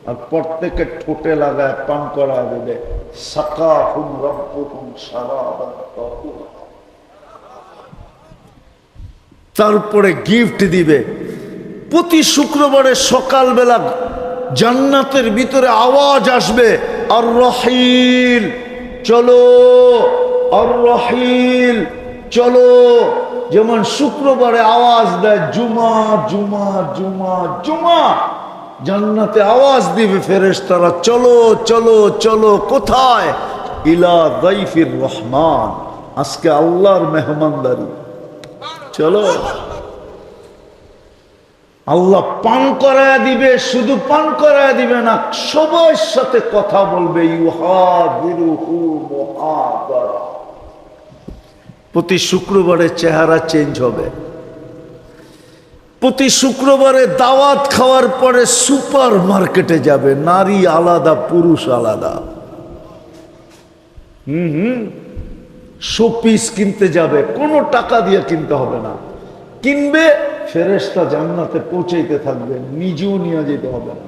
আর প্রত্যেকের ঠোঁটে লাগায় পান করায় দেবে। সাকাহুম রাব্বুহুম শারাবান তাহুরা। তারপরে গিফট দিবে। প্রতি শুক্রবারে সকালবেলা জান্নাতের ভিতরে আওয়াজ আসবে, আর রহিল চলো, আর রহিল চলো। যেমন শুক্রবারে আওয়াজ দেয় জুমা জুমা জুমা জুমা, জান্নাতে আওয়াজ দিবে ফেরেশতারা, চলো চলো চলো। কোথায়? ইলা দাইফির রহমান, আজকে আল্লাহর মেহমানদারি, চলো। আল্লাহ পান করায় দিবে, শুধু পান করায় দিবে না, সবার সাথে কথা বলবে। ইউহাদিরুহু মুহাদারা। প্রতি শুক্রবারে চেহারা চেঞ্জ হবে। প্রতি শুক্রবারে দাওয়াত খাওয়ার পরে সুপার মার্কেটে যাবে, নারী আলাদা পুরুষ আলাদা। শোপিস কিনতে যাবে, কোনো টাকা দিয়ে কিনতে হবে না, কিনবে ফেরেশতা জান্নাতে পৌঁছাইতে থাকবে, নিজেও নিয়ে যেতে হবে না।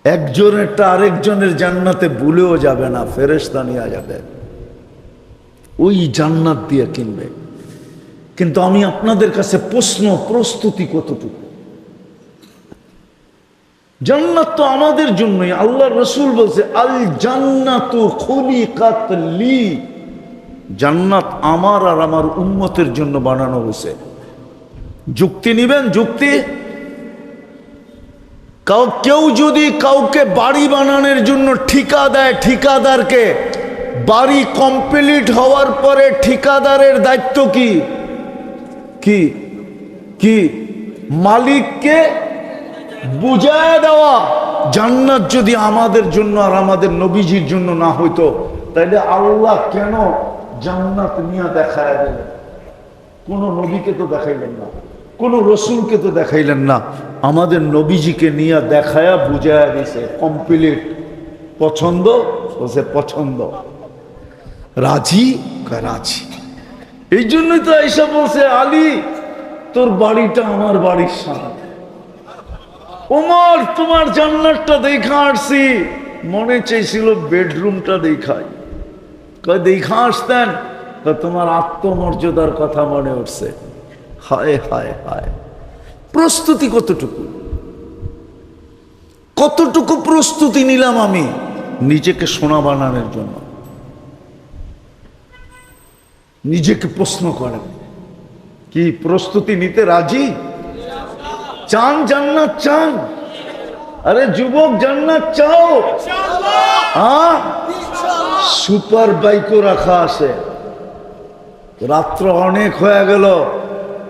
একজনেরটা আরেকজনের জান্নাতে ভুলেও যাবে না, ফেরেশতা নিয়ে যাবে, ওই জান্নাত দিয়ে কিনবে। কিন্তু আমি আপনাদের কাছে প্রশ্ন, প্রস্তুতি কতটুকু? জান্নাত তো আমাদের জন্যই, আল্লাহ রসুল বলছে আল জান্নাতু খুলিকাত লি, জান্নাত আমার আর আমার উম্মতের জন্য বানানো হয়েছে। যুক্তি নিবেন? যুক্তি? কেউ যদি কাউকে বাড়ি বানানোর জন্য ঠিকা দেয়, ঠিকাদারকে, বাড়ি কমপ্লিট হওয়ার পরে ঠিকাদারের দায়িত্ব কি? কি কি? মালিককে বুঝায় দেওয়া। জান্নাত যদি আমাদের জন্য আর আমাদের নবীজির জন্য না হইতো, তাইলে আল্লাহ কেন জান্নাত নিয়ে দেখায় দিলেন? কোন নবীকে তো দেখাইলেন না, কোন রসুলকে তো দেখাইলেন না, আমাদের নবীজিকে নিয়ে দেখায়া বুঝায়া দিছে কমপ্লিট। পছন্দ? বলছে পছন্দ। রাজি? রাজি। এই জন্যই তো আয়েশা বলছে আলী তোর বাড়িটা আমার বাড়ির সামনে। ওমর তোমার জান্নাতটা দেখা আসছি, মনে চাইছিল বেডরুমটা দেখাই। দেখা আসতেন, তোমার আত্মমর্যাদার কথা মনে উঠছে। হায় হায় হায়, প্রস্তুতি কতটুকু? কতটুকু প্রস্তুতি নিলাম আমি নিজেকে সোনা বানানোর জন্য? নিজেকে প্রশ্ন করেন, কি প্রস্তুতি নিতে রাজি? চান জান্নাত? চান? আরে যুবক জান্নাত চাও? হ্যাঁ, সুপার বাইকও রাখা আছে। রাত্র অনেক হয়ে গেল,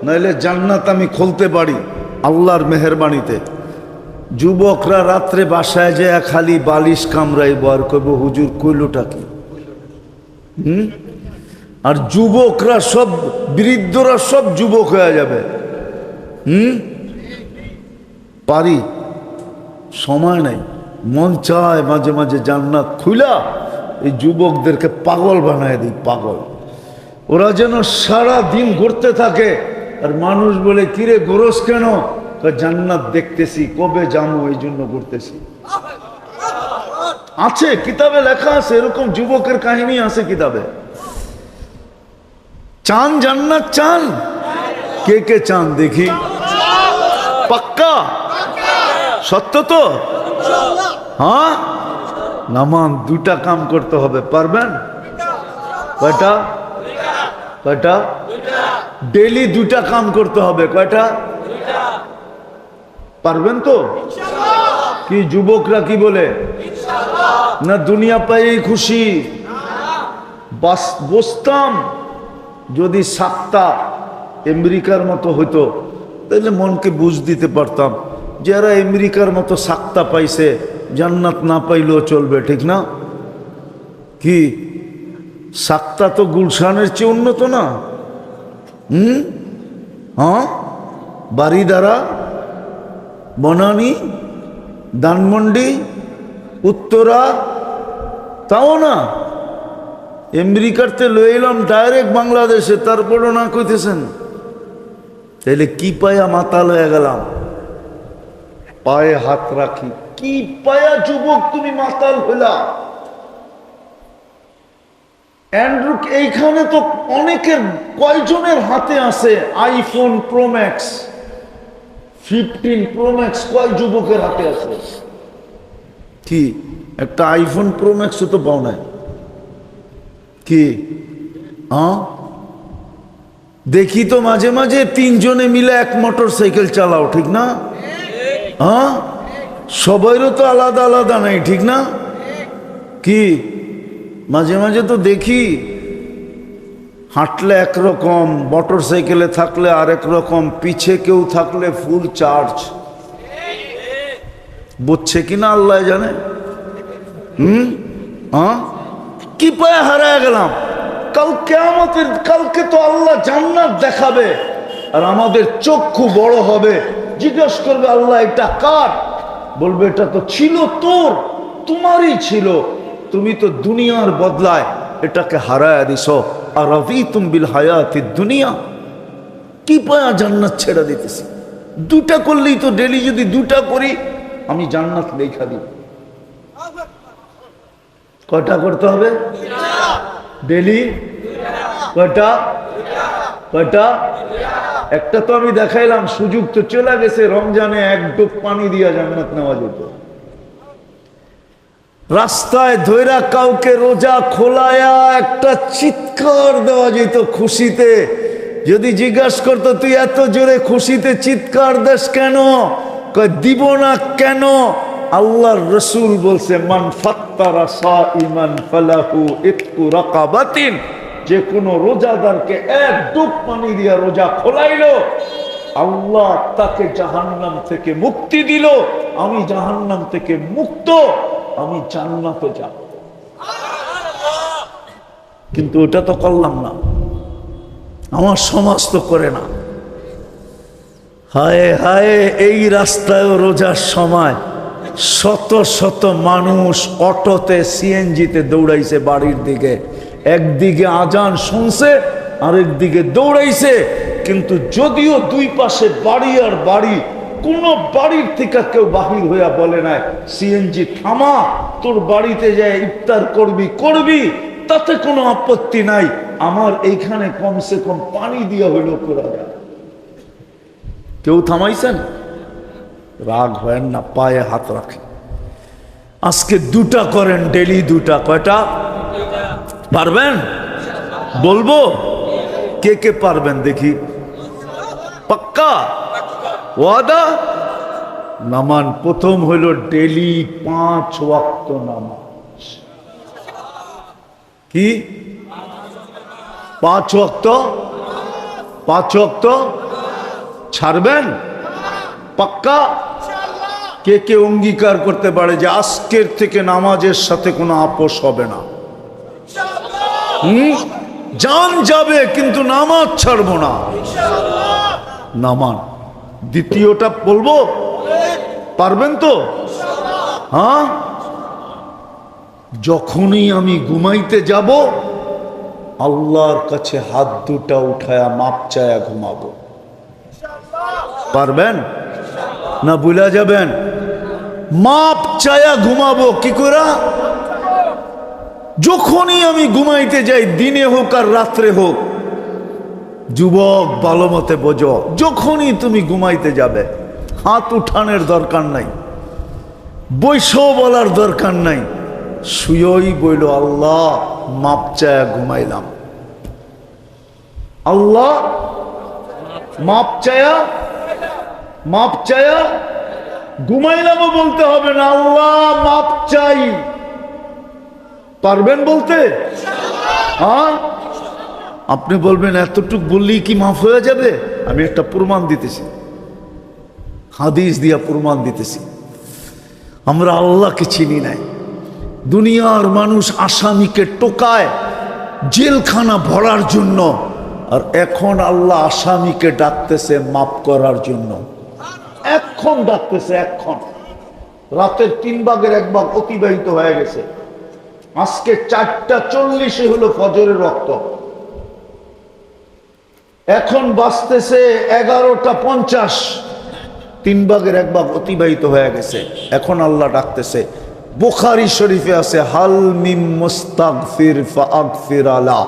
নইলে জান্নাত আমি খুলতে পারি আল্লাহর মেহেরবানিতে। যুবকরা রাত্রে বাসায় যায় খালি বালিশ কামড়াইব আর কইব হুজুর কইলটা কি? আর যুবকরা সব, বৃদ্ধরা সব যুবক হয়ে যাবে। পারি, সময় নাই। মন চায় মাঝে মাঝে জান্নাত খুইলা এই যুবকদেরকে পাগল বানায় দিই, পাগল। ওরা যেন সারা দিন ঘুরতে থাকে, আর মানুষ বলে কিরে গোরস কেন? জান্নাত দেখতেছি, কবে যাবো এই জন্য ঘুরতেছি। আছে কিতাবে লেখা আছে, এরকম যুবকের কাহিনী আছে কিতাবে। চান জান্নাত? চান? কে কে চান দেখি? পাক্কা? সত্য তো? হ্যাঁ, নামান দুটা কাম করতে হবে, পারবেন? কয়টা? কয়টা? ডেলি দুটা কাম করতে হবে। কয়টা? পারবেন তো? কি যুবকরা কি বলে? না দুনিয়া পাই খুশি? বসতাম, যদি সাতটা আমেরিকার মতো হইতো তাহলে মনকে বুঝ দিতে পারতাম, যারা আমেরিকার মতো সাক্তা পাইছে, জান্নাত না পাইলেও চলবে, ঠিক না? কি সাক্তা তো গুলশানের চেয়ে উন্নত না? হ্যাঁ, বারিদারা, বনানী, ধানমন্ডি, উত্তরা, তাও না। আমেরিকাতে লয়ে এলাম ডাইরেক্ট বাংলাদেশে, তারপরও না কইতেছেন। তাইলে কি পায়া মাতাল হয়ে গেলাম? পায়ে হাত রাখি, কি পায়া যুবক তুমি মাতাল হইলা? অ্যান্ড্রু, এইখানে তো অনেকের, কয়জনের হাতে আছে iPhone pro max, 15 pro max? কয় যুবকের হাতে আছে? কি একটা আইফোন প্রো ম্যাক্স তো পাও নাই? কি দেখি তো মাঝে মাঝে 3 জনে মিলে এক মোটর সাইকেল চালাও, ঠিক না? সবাইরও তো আলাদা আলাদা নাই, ঠিক না? কি মাঝে মাঝে তো দেখি হাঁটলে একরকম, মোটর সাইকেলে থাকলে আরেক রকম, পিছে কেউ থাকলে ফুল চার্জ। বুঝছে কিনা আল্লাহ জানে। কি পায়ে হারায় গেলাম? কাল কিয়ামতের, কালকে তো আল্লাহ জান্নাত দেখাবে, আর আমাদের চক্ষু বড় হবে। জিজ্ঞেস করবে আল্লাহ এটা কার? বলবে এটা তো ছিল তোর, তোমারই ছিল, তুমি তো দুনিয়ার বদলায় এটাকে হারায় দিছ। আর রাদিতুম বিল হায়াতিদ দুনিয়া, কি পায়া জান্নাত ছেড়ে দিতেছি? 2টা করলেই তো, ডেলি যদি 2টা করি আমি জান্নাত লেখা দিব। কয়টা করতে হবে ডেলি? কয়টা? কয়টা? একটা তো আমি দেখাইলাম, সুযোগ তো চলে গেছে। রমজানে 1 ডোক পানি দিয়া জান্নাত নেওয়া যেত। রাস্তায় ধৈরা কাউকে রোজা খোলায়া একটা চিৎকার দেওয়া যেত খুশিতে। যদি জিজ্ঞাসা করতো তুই এত জোরে খুশিতে চিৎকার দেস কেন? কয় দিব না কেন? আল্লাহর রসুল বলছে মান ফাত্তারা সাইমান ফালাহু ইতকু রাকাবাতিন, যে কোনো রোজাদারকে 1 ডুব পানি দিয়া রোজা খোলাইলো, আল্লাহ তাকে জাহান্নাম থেকে মুক্তি দিল। আমি জাহান্নাম থেকে মুক্ত, আমি জান্নাতে যাব। কিন্তু ওটা তো করলাম না, আমার সমাজ তো করে না। হায় হায়, এই রাস্তায় রোজার সময় শত শত মানুষ অটোতে, সিএনজিতে দৌড়াইছে বাড়ির দিকে। একদিকে আজান শুনছে, আরেক দিকে দৌড়াইছে। কিন্তু যদিও 2 পাশে বাড়ি আর বাড়ি, কোন বাড়ির থেকে কেউ বাহির হইয়া বলে নাই সিএনজি থামা, তোর বাড়িতে যায় ইফতার করবি করবি, তাতে কোনো আপত্তি নাই, আমার এইখানে কমসে কম পানি দিয়া হইল করা যায়। কেউ থামাইছেন? রাগ হয় না, পায়ে হাত রাখে। আজকে 2টা করেন ডেলি, 2টা। কয়টা পারবেন? বলবো কে কে পারবেন দেখি। পাক্কা ওয়াদা? নামান। প্রথম হইল ডেলি 5 ওয়াক্ত নামাজ। কি 5 ওয়াক্ত? 5 ওয়াক্ত ছাড়বেন? পাক্কা? কে কে অঙ্গীকার করতে পারে যে আজকের থেকে নামাজের সাথে কোনো আপোষ হবে না? জান যাবে কিন্তু নামাজ ছাড়বো না। নামান। দ্বিতীয়টা বলবো, পারবেন তো? হ্যাঁ, যখনই আমি ঘুমাইতে যাব আল্লাহর কাছে হাত 2টা উঠায়া মাপ চায়া ঘুমাবো। পারবেন না? ভুলা যাবেন? মাপ চায়া ঘুমাবো। কি করে? যখনই আমি ঘুমাইতে যাই, দিনে হোক আর রাত্রে হোক। যুবক ভালো মতে বোঝো, যখনই তুমি ঘুমাইতে যাবে হাত উঠানোর দরকার নাই, বৈশও বলার দরকার নাই, শুয়েই বইল আল্লাহ মাপ চায়া ঘুমাইলাম। আল্লাহ মাপ চায়া, মাপ চায়া ঘুমাইলামও বলতে হবে না, আল্লাহ মাপ চাই। পারবেন বলতে? হ্যাঁ, আপনি বলবেন এতটুক বললেই কি মাফ হয়ে যাবে? আমি একটা প্রমাণ দিতেছি, হাদিস দিয়া প্রমাণ দিতেছি। আমরা আল্লাহকে চিনি নাই। দুনিয়ার মানুষ আসামিকে টোকায়, জেলখানা ভরার জন্য, আর এখন আল্লাহ আসামিকে ডাকতেছে মাফ করার জন্য। এখন ডাকতেছে, এখন রাতের 3 ভাগের 1 ভাগ অতিবাহিত হয়ে গেছে। আজকে 4:40 হলো ফজরের রক্ত, এখন বাজতেছে 11:50, 3 ভাগের 1 ভাগ অতিবাহিত হয়ে গেছে। এখন আল্লাহ ডাকতেছে। বুখারী শরীফে আছে, হাল মিম মুস্তাগফির ফাগফির আলা।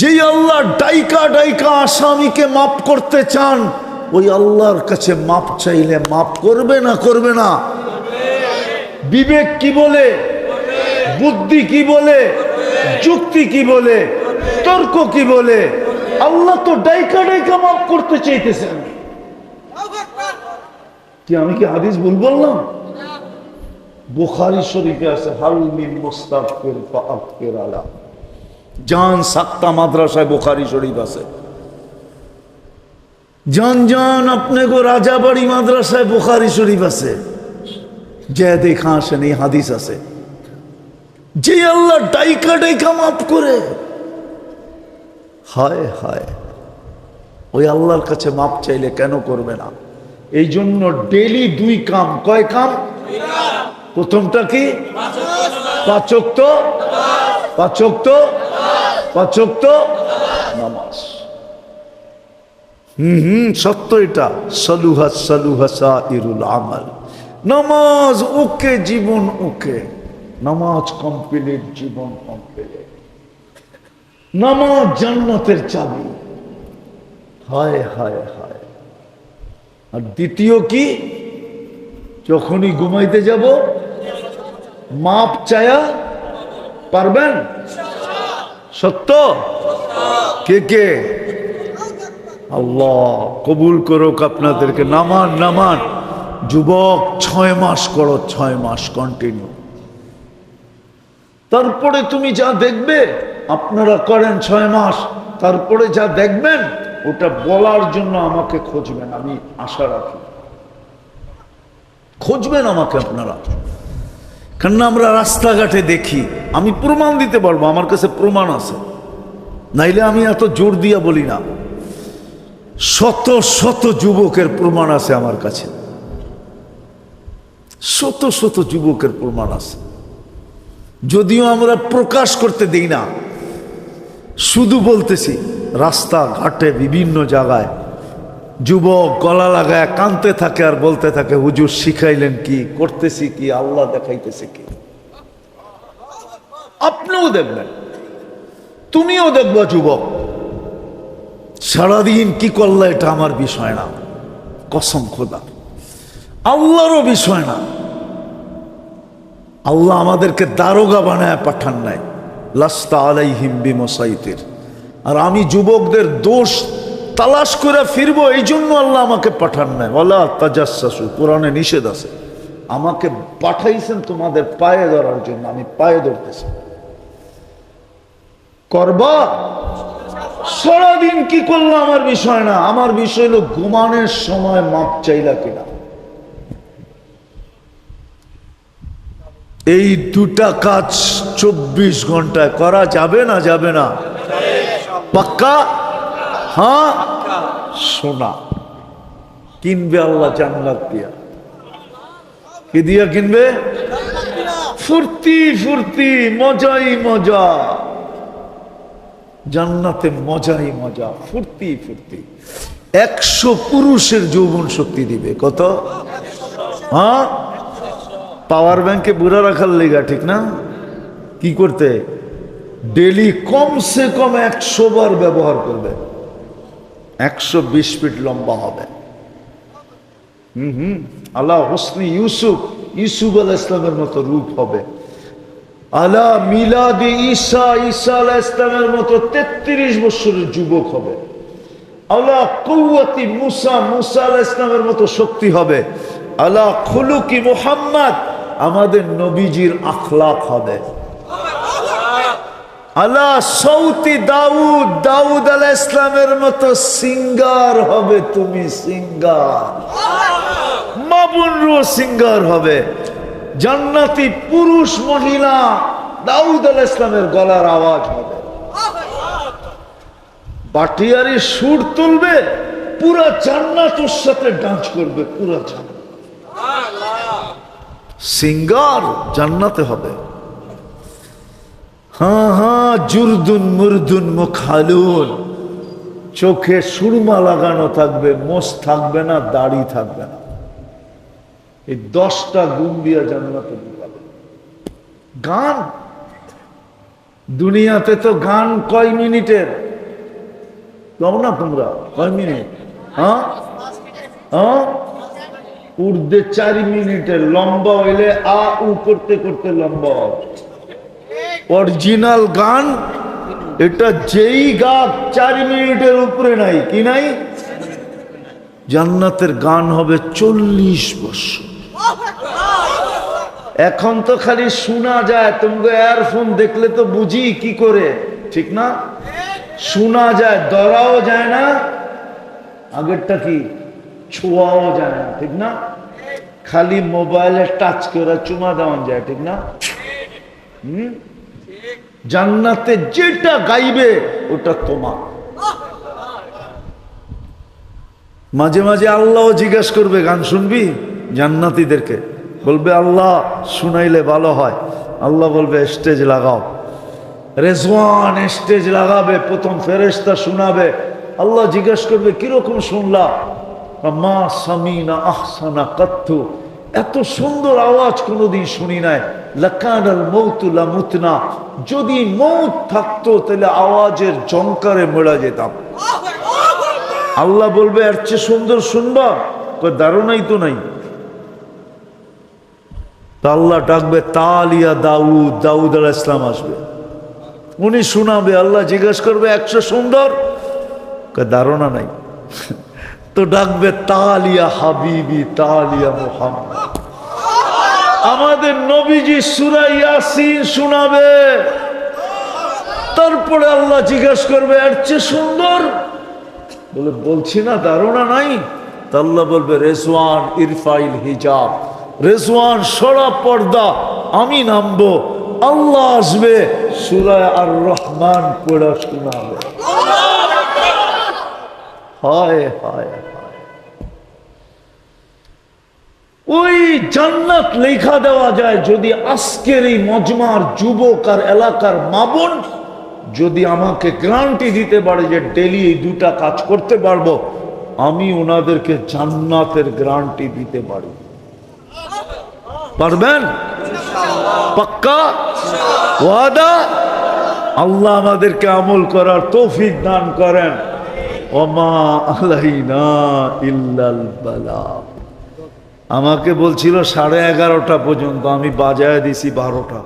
যে আল্লাহ ডাইকা ডাইকা আসামিকে মাফ করতে চান, ওই আল্লাহর কাছে মাফ চাইলে মাফ করবে না করবে না? বিবেক কি বলে, বুদ্ধি কি বলে, যুক্তি কি বলে, তর্ক কি বলে? আল্লাহ তো ডাইকা ডাইকা মাফ করতে চাইতেছেন। কি আমি কি হাদিস ভুল বললাম? বুখারী শরীফে আছে, হাল মিন মুস্তাগফির ফাগফির আলা। জান সাক্তা মাদ্রাসায় বুখারী শরীফ আছে। জান আপনি গো রাজাবাড়ি মাদ্রাসায় বুখারী শরীফ আছে। যে দেখা আসেন, এই হাদিস আছে। যে আল্লাহ ডাইকা ডাইকা মাফ করে, হায় হায়, ওই আল্লাহর কাছে মাপ চাইলে কেন করবে না? এই জন্য ডেলি 2 কাম। কয় কাম? প্রথমটা কি? 5 ওয়াক্ত নামাজ। সত্য এটা। সালুহা সালুহা সাইরুল আমাল। নামাজ ওকে, জীবন ওকে। নামাজ কমপ্লিট, জীবন কমপ্লিট। নামাজ জান্নাতের চাবি। হায় হায় হায়। আর দ্বিতীয় কি? যখনই ঘুমাইতে যাব মাপ চায়া পারবেন? সত্য? কে কে? আল্লাহ কবুল করুক আপনাদেরকে। নামান নামান যুবক, 6 মাস করো, 6 মাস কন্টিনিউ। তারপরে তুমি যা দেখবে, আপনারা করেন 6 মাস, তারপরে যা দেখবেন ওটা বলার জন্য আমাকে খুঁজবেন। আমি আশা রাখি খুঁজবেন আমাকে আপনারা। কেননা আমরা রাস্তাঘাটে দেখি, আমি প্রমাণ দিতে পারবো, আমার কাছে প্রমাণ আছে, নাইলে আমি এত জোর দিয়া বলি না। শত শত যুবকের প্রমাণ আছে আমার কাছে, শত শত যুবকের প্রমাণ আছে। যদিও আমরা প্রকাশ করতে দেই না, শুধু বলতেছি। রাস্তাঘাটে বিভিন্ন জায়গায় যুবক গলা লাগায় কাঁদতে থাকে আর বলতে থাকে, হুজুর শিখাইলেন কি, করতেছি কি, আল্লাহ দেখাইতেছে কি। আপনিও দেখবেন, তুমিও দেখবা যুবক। সারাদিন কি করলে এটা আমার বিষয় না, কসম খোদা, আল্লাহরও বিষয় না। আল্লাহ আমাদেরকে দারোগা বানায় পাঠান নাই, লাস্তা আলাইহিম বিমুসাইতির। আর আমি যুবকদের দোষ তালাশ করে ফিরবো, এই জন্য আল্লাহ আমাকে পাঠান নাই। ওয়ালা তাজাসসু, কোরআনে নিষেধ আছে। আমাকে পাঠাইছেন তোমাদের পায়ে ধরার জন্য, আমি পায়ে ধরতেছি। করবা? সারাদিন কি করলো আমার বিষয় না, আমার বিষয় হলো ঘুমানোর সময় মাপ চাইলা কিনা। এই 2টা কাজ 24 ঘন্টায় করা যাবে না? যাবে না? পাক্কা? হ্যাঁ। সোনা কিনবে আল্লাহ জান্নাত দিয়া। কি দিয়া কিনবে? ফুর্তি ফুর্তি, মজাই মজা। জান্নাতে মজাই মজা, ফুর্তি ফুর্তি। 100 পুরুষের যৌবন শক্তি দিবে। কত? হ্যাঁ, পাওয়ার ব্যাংকে বুড়া রাখার লেগা, ঠিক না? কি করতে? ডেলি কমসে কম 100 বার ব্যবহার করবে। 120 ফিট লম্বা হবে। আলা হোসনি ইউসুফ, ইউসুফ আলাইহিস সালামের মতো রূপ হবে। আলা মিলাদি ঈসা, ঈসা আলাইহিস সালামের মতো 33 বছরের যুবক হবে। আলা কুওয়াতি মুসা, মুসা আলাইহিস সালামের মতো শক্তি হবে। আলা খুলুকি মুহাম্মদ, আমাদের নবীজির আখলাক হবে। আলা সৌতি দাউদ, দাউদ আলাইহিস সালামের মতো সিঙ্গার হবে তুমি, সিঙ্গার। মাবুনরু সিঙ্গার হবে। জান্নাতি পুরুষ মহিলা দাউদ আলাইহিস সালামের গলার আওয়াজ হবে। পাটিয়ারি সুর তুলবে, পুরা জান্নাত ওর সাথে ডান্স করবে, পুরা জান্নাত। সিঙ্গার জান্নাতে হবে। হ্যাঁ হ্যাঁ, জুরদুন মুরদুন মুখালুন, চোখে সুরমা লাগানো থাকবে, মোষ থাকবে না, দাড়ি থাকবে না। এই 10টা গুণ দিয়া জান্নাতে ঢুকাবে। গান, দুনিয়াতে তো গান কয় মিনিটের, কম না তোমরা, কয় মিনিট? হ্যাঁ হ্যাঁ, উর্দে 4 মিনিটের, লম্বা হইলে আ উ করতে করতে লম্বা হবে। অরিজিনাল গান এটা যেই গান 4 মিনিটের উপরে নাই, কি নাই? জান্নাতের গান হবে 40 বছর। এখন তো খালি শোনা যায়, তোমাকে ইয়ারফোন দেখলে তো বুঝি কি করে, ঠিক না? শোনা যায়, ধরাও যায় না, আগেরটা কি ছোঁয়াও যায় না, ঠিক না? খালি মোবাইলে টাচ করে চুমা দেওয়া যায়, ঠিক না? জান্নাতে যেটা গাইবে ওটা তোমার। মাঝে মাঝে আল্লাহ জিজ্ঞাসা করবে, গান শুনবি? জান্নাতীদেরকে বলবে, আল্লাহ শুনাইলে ভালো হয়। আল্লাহ বলবে, স্টেজ লাগাও। রেজওয়ান স্টেজ লাগাবে, প্রথম ফেরেশতা শোনাবে। আল্লাহ জিজ্ঞাসা করবে, কিরকম শুনলা? মা সামিনা আহসানা কাত্তু, এত সুন্দর আওয়াজ কোনোদিন শুনি নাই। লাকানাল মৌতু লামুতনা, যদি মৌত থাকতো তাহলে আওয়াজের জঙ্কারে মরে যেতাম। আল্লাহ বলবে, এর চেয়ে সুন্দর শুনবা? ধারণাই তো নাই। তা আল্লাহ ডাকবে, তালিয়া দাউদ, দাউদ আলাইহিস সালাম আসবে, উনি শোনাবে। আল্লাহ জিজ্ঞাসা করবে, 100 সুন্দর? ধারণা নাই। তো ডাকবে, তালিয়া হাবিবি, তালিয়া মুহাম্মদ, আমাদের নবীজি সূরা ইয়াসিন শোনাবে। তারপরে আল্লাহ জিজ্ঞাসা করবে, এর চেয়ে সুন্দর? বলে, বলছি না ধারণা নাই। তা আল্লাহ বলবে, রেজওয়ান ইরফাইল হিজাব, রেজওয়ান সরা পর্দা, আমি নামবো। আল্লাহ আসবে, সূরা আর রহমান পড়া শোনাবে। হায় হায়, ওই জান্নাত লেখা দেওয়া যায় যদি আজকের এই মজমার যুবক আর এলাকার মা বোন যদি আমাকে গ্যারান্টি দিতে পারে যে ডেলি এই 2টা কাজ করতে পারবো, আমি ওনাদেরকে জান্নাতের গ্যারান্টি দিতে পারি। পারবেন? পাক্কা ওয়াদা? আল্লাহ আমাদেরকে আমল করার তৌফিক দান করেন। ওমা আলাইনা ইল্লাল বালাগ। আমাকে বলছিল 11:30 পর্যন্ত, আমি বাজায় দিছি 12টা।